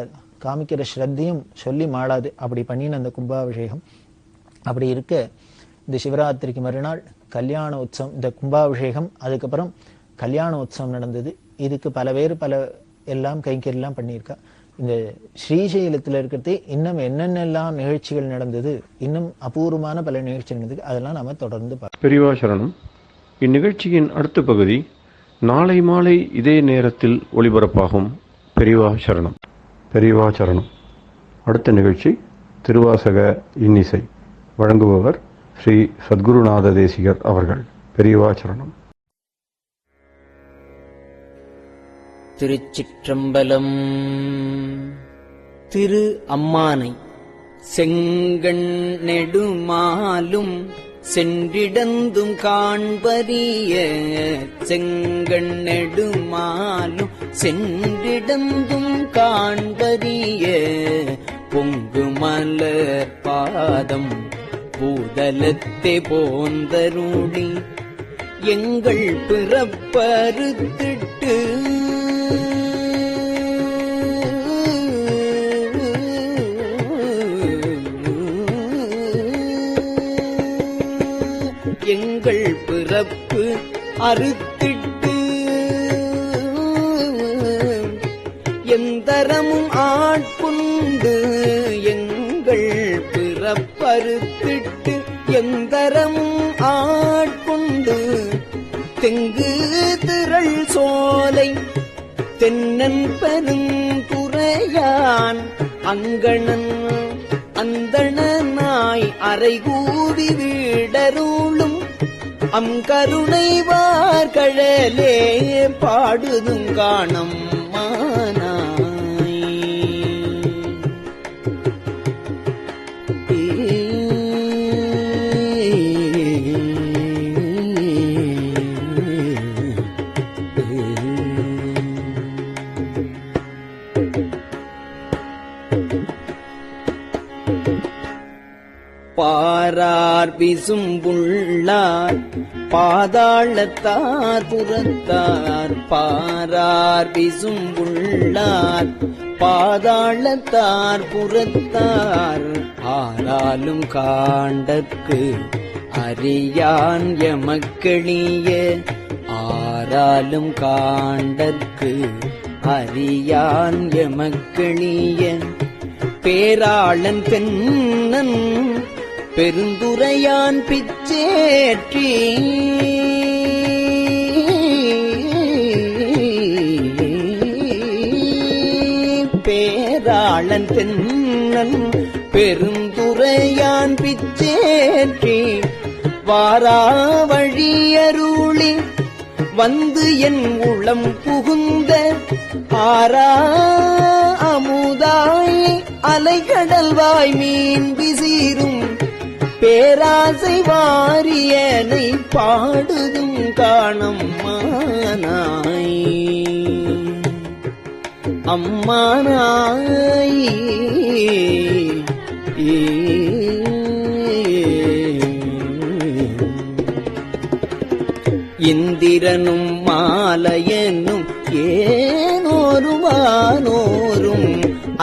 காமிக்கிற ஸ்ரத்தையும் சொல்லி மாளாது. அப்படி பண்ணின அந்த கும்பாபிஷேகம். அப்படி இருக்க இந்த சிவராத்திரிக்கு மறுநாள் கல்யாண உற்சவம், இந்த கும்பாபிஷேகம் அதுக்கப்புறம் கல்யாண உற்சவம் நடந்தது. இதுக்கு பல பேர் பல எல்லாம் கைங்கெல்லாம் பண்ணியிருக்கா. இந்த ஸ்ரீசைலத்துல இருக்கிறதே இன்னும் என்னென்னலாம் நிகழ்ச்சிகள் நடந்தது, இன்னும் அபூர்வமான பல நிகழ்ச்சிகள் நடந்தது, அதெல்லாம் நாம தொடர்ந்து பார்ப்போம். பெரியவா சரணம். இந்நிகழ்ச்சியின் அடுத்த பகுதி நாளை மாலை இதே நேரத்தில் ஒளிபரப்பாகும். பெரியவா சரணம். பெரியவா சரணம். அடுத்த நிகழ்ச்சி திருவாசக இன்னிசை. வழங்குபவர் ஸ்ரீ சத்குருநாத தேசிகர் அவர்கள். பெரியவா சரணம். திருச்சிற்றம்பலம். திரு அம்மானை செங்கண் நெடுமாலும் சென்றிடந்தும் காண்பரிய செங்கண் நெடுமாலும் சென்றிடந்தும் காண்பரிய பொங்கு மலர் பாதம் பூதலத்தே போந்தருளி எங்கள் பிறப்பறுத்திட்டு எங்கள் பிறப்பு அறுத்திட்டு எந்தரமும் ஆட்கொண்டு எங்கள் பிறப்பறுத்திட்டு எந்தரமும் ஆட்கொண்டு தெங்கு திரள் சோலை தென்னன் பெருந்துறையான் அங்கணன் அந்தணனாய் அறைகூவி வீடருளும் அங்கருணை வார்கழலே பாடுதும் காணம் மானாய். பாரார் விசும்புள்ளார் பாதாளத்தார் புறத்தார் பாரார் விசும்புள்ளார் பாதாளத்தார் புறத்தார் ஆராலும் காண்டற்கு அறியான் எமக்களிய ஆராலும் காண்டற்கு அறியான் எமக்களிய பேராளன் தென்னன் பெருந்துரையான் பிச்சேற்றி பேராளன் தென்னன் பெருந்துரையான் பிச்சேற்றி வாரா வழியருளி வந்து என் உளம் புகுந்த ஆரா அமுதாய் அலைகடல்வாய் மீன் விசீரும் பேராசை வாரியனை பாடுதும் காணம்மானாய் அம்மானாய் இந்திரனும் மாலையனும் ஏனோருவானோரும்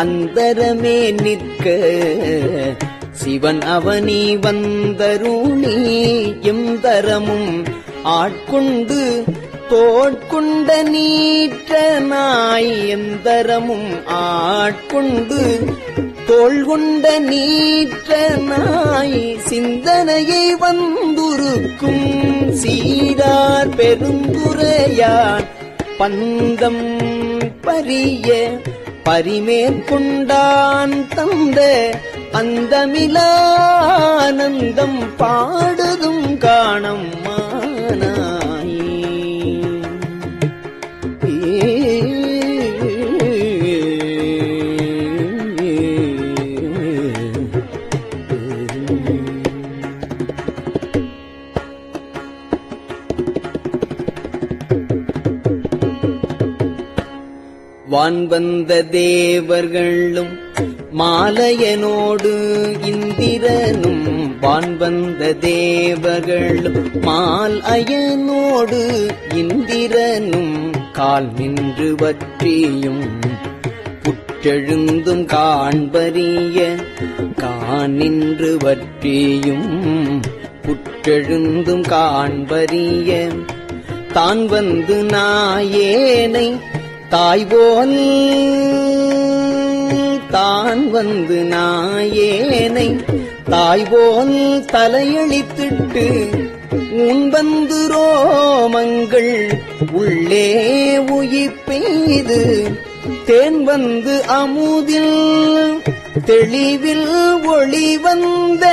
அந்தரமே நிற்க சிவன் அவனி வந்தருளி எந்தரமும் ஆட்கொண்டு தோட்கொண்ட நீற்றனாய் எந்தரமும் ஆட்கொண்டு தோள்கொண்ட நீற்றனாய் சிந்தனையை வந்துருக்கும் சீரார் பெருந்துரையான் பந்தம் பரிய பரிமேற்கொண்டான் தந்த அந்தமிலானந்தம் பாடுதும் காணம்மானாய் வான்வந்த தேவர்களும் மாலையனோடு இந்திரனும் வான்வந்த தேவர்களும் மால் அயனோடு இந்திரனும் கால் நின்று வற்றியும் புற்றெழுந்தும் காண்பறிய காணின்று வற்றியும் புற்றெழுந்தும் காண்பறிய தான் வந்து நாயேனை தாய்போல் தான் வந்து நாயேனை தாய்போல் தலையளித்திட்டு உன்பந்து ரோமங்கள் உள்ளே உயிர்ப்பெய்து தேன் வந்து அமுதில் தெளிவில் ஒளி வந்த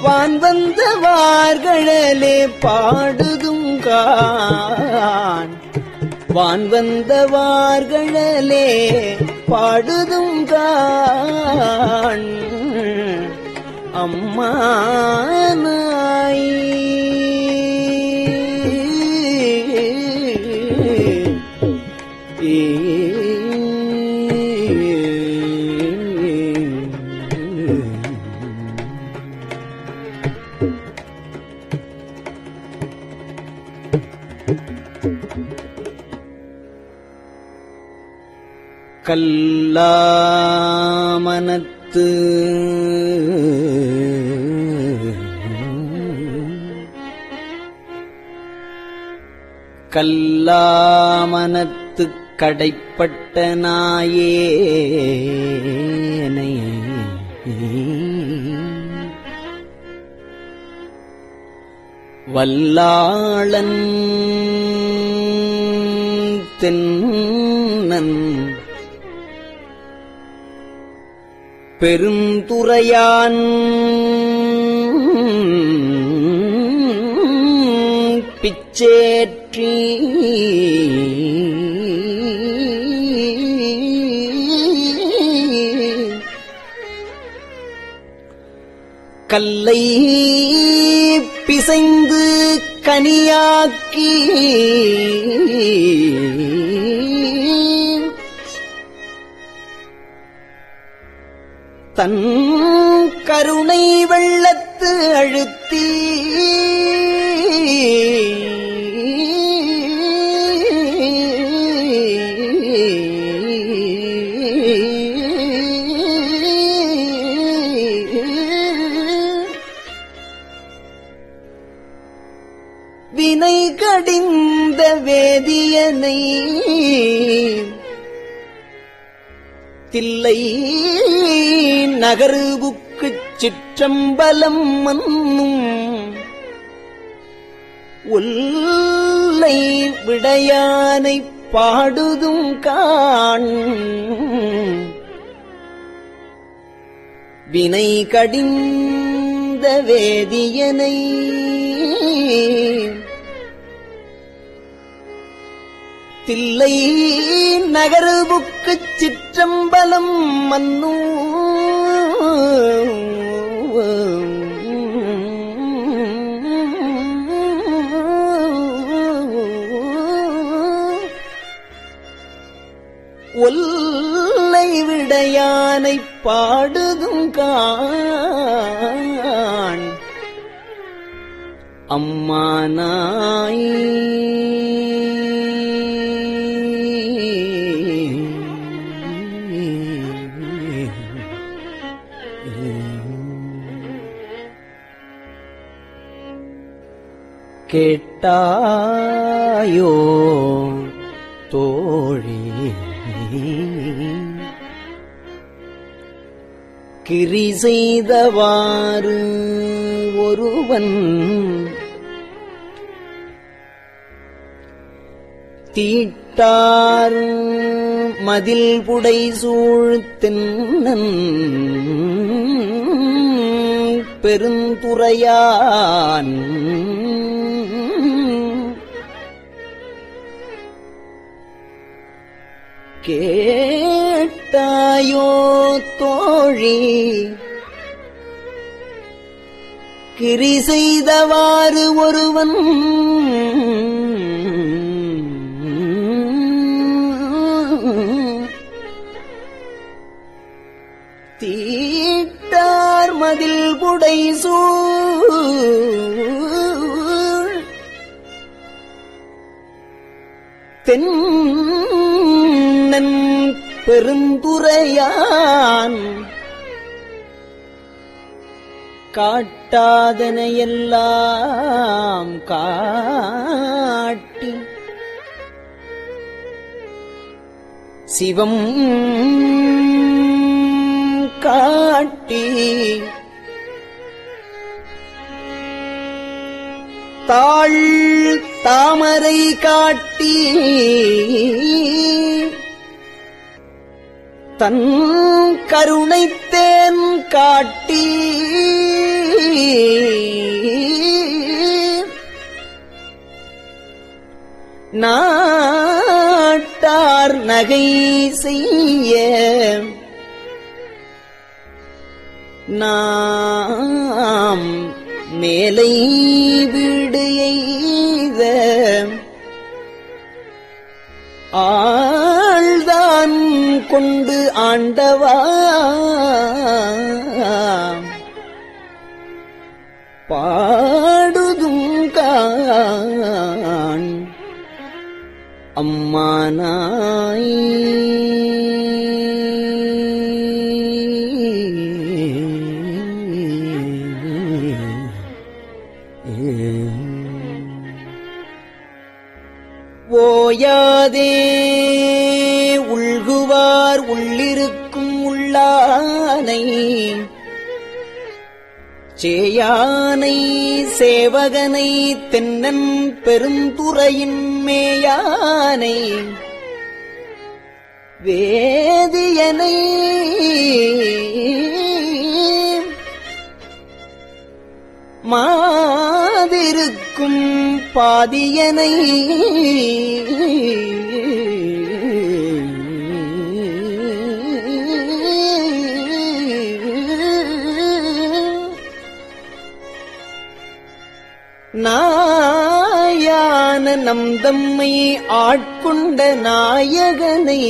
வான் வந்த வார்களே பாடுதும் கான் வான் வந்தவார்களே பாடுதும் காண் அம்மானாய் கல்லாமனத்து கல்லாமனத்து கடைப்பட்ட நாயேனை வல்லாளன் தென்னன் பெருந்துரையான் பிச்சேற்றி கல்லை பிசைந்து கனியாக்கி தன் கருணை வெள்ளத்து அழுத்தி வினை கடிந்த வேதியனை தில்லை நகருவுக்குச் சிற்றம்பலம் மன்னும் ஒல்லை விடையானைப் பாடுதும் காண் வினை கடிந்த வேதியனை தில்லை நகருவுக்குச் சிற்றம்பலம் மன்னும் ஒல்லை விடையானைப் பாடுதும் காண் அம்மானாய் கேட்டாயோ தோழி கிரி செய்தவாறு ஒருவன் தீட்டார் மதில் புடை சூழ்த்தென்னன் பெருந்துறையான் கேட்டாயோ தோழி கிரி செய்தவாறு ஒருவன் தீட்டார் மதில் புடை சூழ் தென்னன் பெருந்துறையான் காட்டாதனையெல்லாம் காட்டி சிவம் காட்டி தாழ் தாமரை காட்டி தன் கருணைத்தேன் காட்டி நாட்டார் நகை செய்ய நாம் மேலை வீடு எய்த ஆழ்தான் கொண்டு ஆண்டவா பாடுதும் காண் அம்மானாய் ஓயாதே உள்குவார் உள்ளிருக்கும் உள்ளானை சேயானை சேவகனை தென்னன் பெருந்துறையின் மேயானை வேதியனை மாதிருக்கும் பாதியனை நாயான நம் தம்மை ஆட்கொண்ட நாயகனை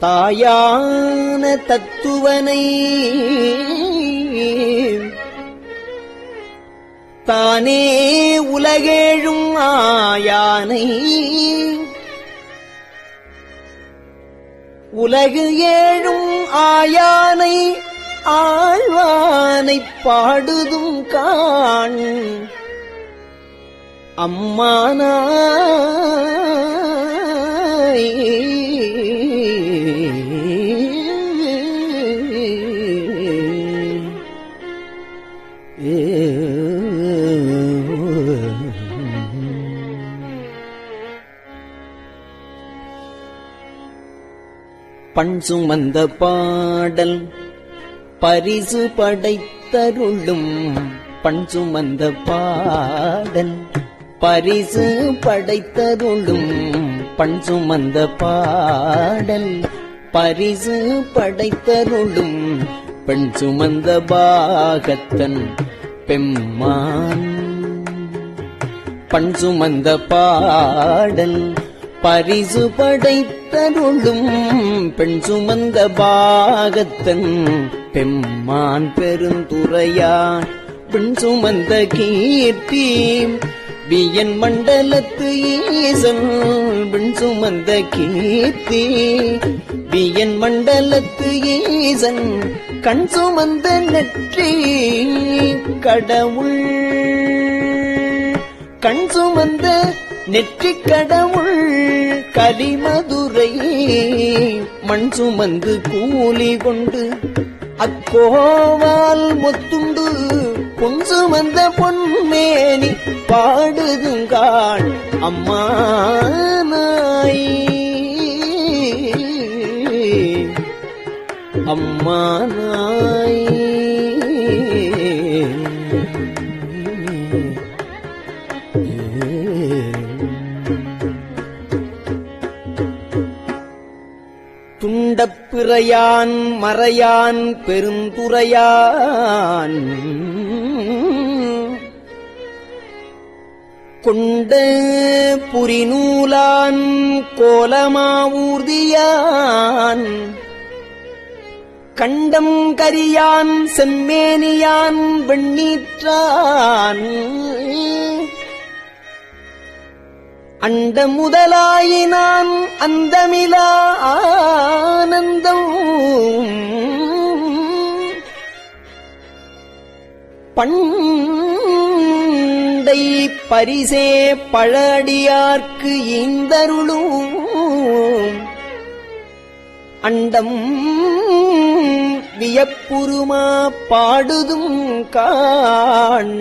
தாயான தத்துவனை தானே உலகேழும் ஆயானை உலகு ஏழும் ஆயானை ஆழ்வானைப் பாடுதும் காண் அம்மானாய் பண் சுமந்த பாடல் பரிசு படைத்தருளும் பண் சுமந்த பாடல் பரிசு படைத்தருளும் பண் சுமந்த பாடல் பரிசு படைத்தருளும் பெண் சுமந்த பாகத்தன் பெம்மான் பண் சுமந்த பாடல் பரிசு படைத்தருளும் பெண் சுமந்த பாகத்தன் பெம்மான் பெருந்துறையான் பெண் சுமந்த கீர்த்தி வியன் மண்டலத்து ஈசன் பெண் சுமந்த கீர்த்தி வியன் மண்டலத்து ஈசன் கண் சுமந்த நெற்றி கடவுள் கண் சுமந்த நெற்றி கடவுள் கலிமதுரை மண் சுமந்து கூலி கொண்டு அக்கோவால் முத்துண்டு பொன் சுமந்த பொன்மேனி பாடுதுங்காள் அம்மானாய் அம்மானாய் துண்டப்பிறையான் மறையான் பெருந்துறையான் கொண்ட புரிநூலான் கோலமாவூர்தியான் கண்டம் கரியான் செம்மேனியான் வெண்ணீற்றான் அண்ட முதலாயினான் அந்தமிலா ஆனந்தம் பண்டை பரிசே பழடியார்க்கு ஈந்தருளும் அண்டம் வியப்புருமா பாடுதும் காண்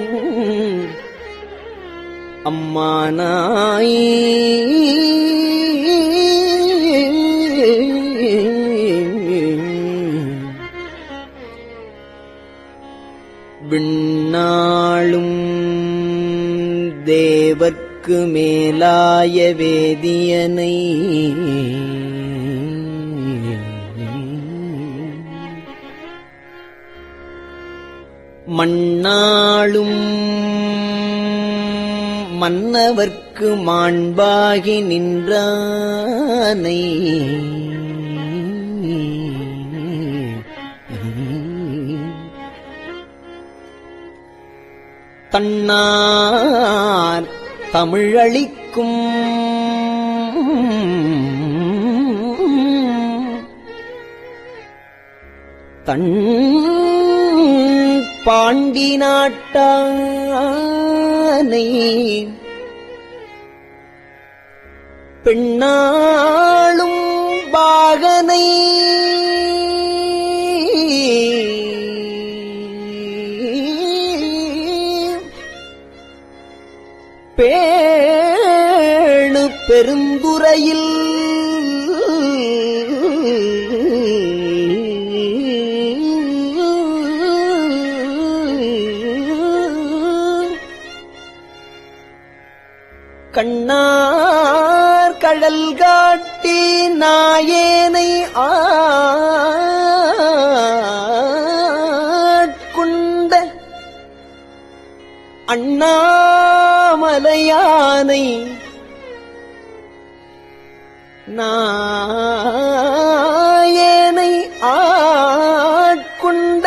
அம்மானாய் விண்ணாளும் தேவர்க்கு மேலாய வேதியனை மண்ணாளும் மன்னவர்க்கு மாண்பாகி நின்றானை தன்னார் தமிழளிக்கும் தன் பாண்டி நாட்டானை பெண்ணாளும் பாகனை பேணு பெருந்துறையில் கண்ணார் கடல் காட்டி நாயேனை ஆட்கொண்ட அண்ணாமலையானை நாயேனை ஆட்கொண்ட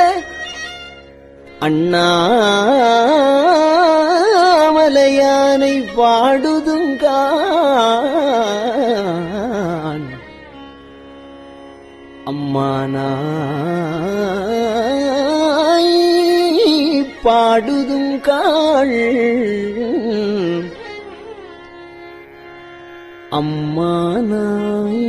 அண்ணாமலையானை பாடுதுங்கான் அம்மானாய் பாடுதுங்காள் அம்மானாய்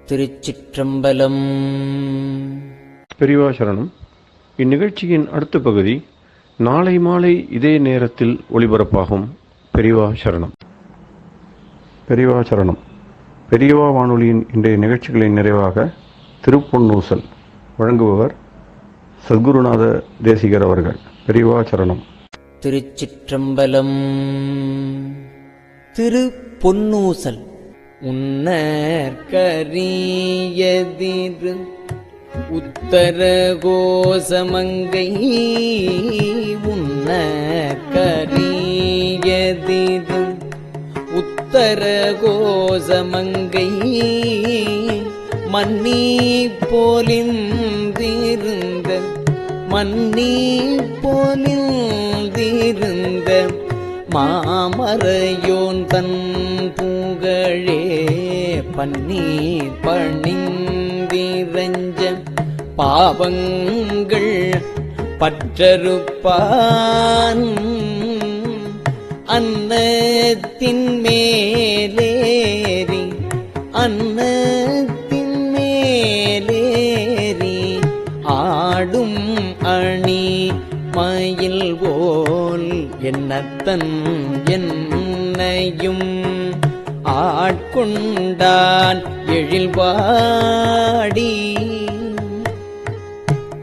திருச்சிற்றம்பலம். பெரியவா சரணம். இந்நிகழ்ச்சியின் அடுத்த பகுதி நாளை மாலை இதே நேரத்தில் ஒளிபரப்பாகும். பெரியவா சரணம். பெரியவா சரணம். பெரியவா வானொலியின் இன்றைய நிகழ்ச்சிகளின் நிறைவாக திருப்பொன்னூசல் வழங்குபவர் சத்குருநாத தேசிகர் அவர்கள். பெரியவா சரணம். திருச்சிற்றம்பலம். திருப்பொன்னூசல். உன்னற்கரியதிரு உத்தர கோசமங்கை உன்னற்கரியதிரு உத்தர கோசமங்கை மன்னி போலிந்திருந்த மன்னி போலிந்திருந்த மாமரையோன் தன் புகழே பன்னி பணிந்திரஞ்ச பாவங்கள் பற்றறுப்பான் அன்னத்தின் மேலேறி அன்னத்தின் மேலேறி ஆடும் அணி மயில் போல் என்னத்தன் என்னையும் ஆட்கொண்டான் எழில்வாடி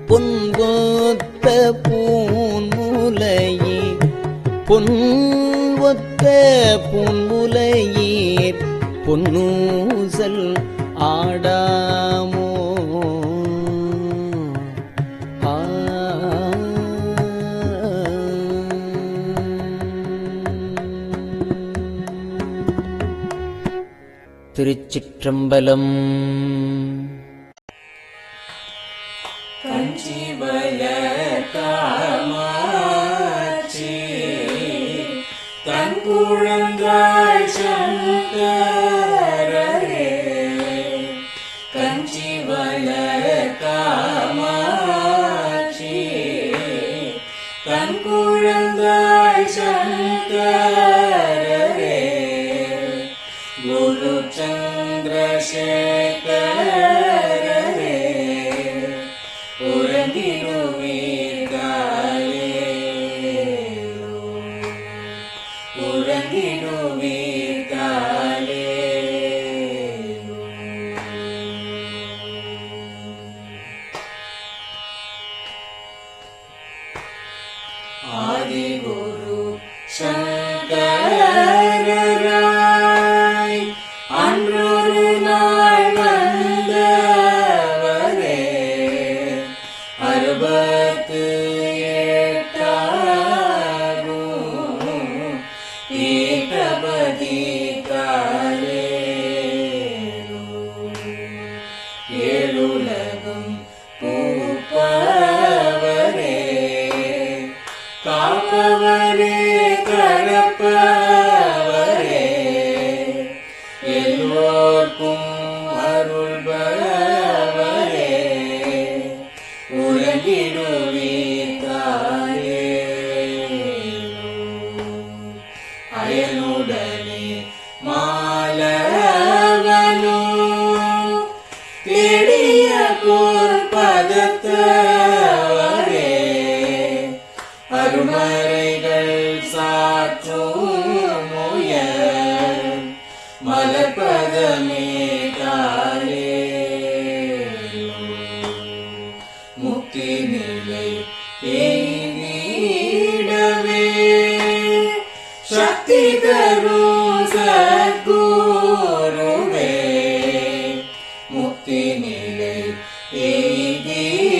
பொன்கொத்த பூன்முலையீர் பொன்வொத்த பூன்முலையீர் பொன்னூசல் ஆடாமோ திருச்சிற்றம்பலம். கஞ்சிவய காமாட்சி தன் குழந்தாய் சங்கரரே கஞ்சிவய காமாட்சி தன் குழந்தாய் சங்கரரே குரு சந்திரசேகரரே உறங்கிடுவீர்களே உறங்கிடுவீர்களே ஆதிகுரு சங்கரராய் அன்றொரு நாள் வந்தவரே அறுபத்து எட்டாகும் பீட்டபதி காலே ஏழுலகும் பூப்பவரே காப்பவரே கரப்பவரே எல்லோர்க்கும் அருள்பவரே உலகிடுவீர்களே அயனுடனே மாலவனோ தேடிய பொற்பதத்தவரே அருமறைகள் சாற்றும் முயல் மலர்பதமே காலே முக்தி நிலை எய்திடவே சக்தி தரும் சத்குருவே முக்தி நிலை எய்திடவே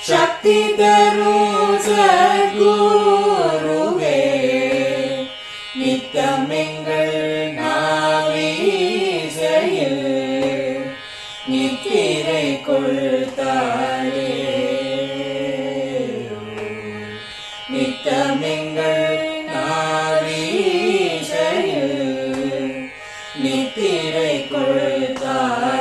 சக்தி தரும் சத்குருவே நித்தமெங்கள் நாவீசையில் நித்திரை கொள்தாரே நித்தமெங்கள் நாவீசையில் நித்திரை கொள்தாரே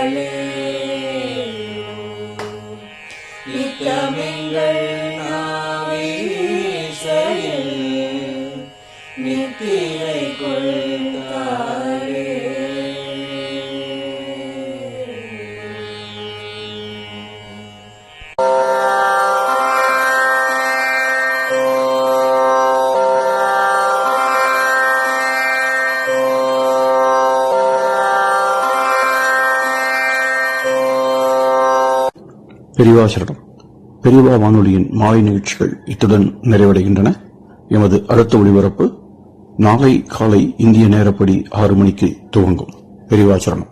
பெரியவாசரணம். பெரியவா வானொலியின் மாலை நிகழ்ச்சிகள் இத்துடன் நிறைவடைகின்றன. எமது அடுத்த ஒளிபரப்பு நாளை காலை இந்திய நேரப்படி 6 மணிக்கு துவங்கும். பெரியவாசரணம்.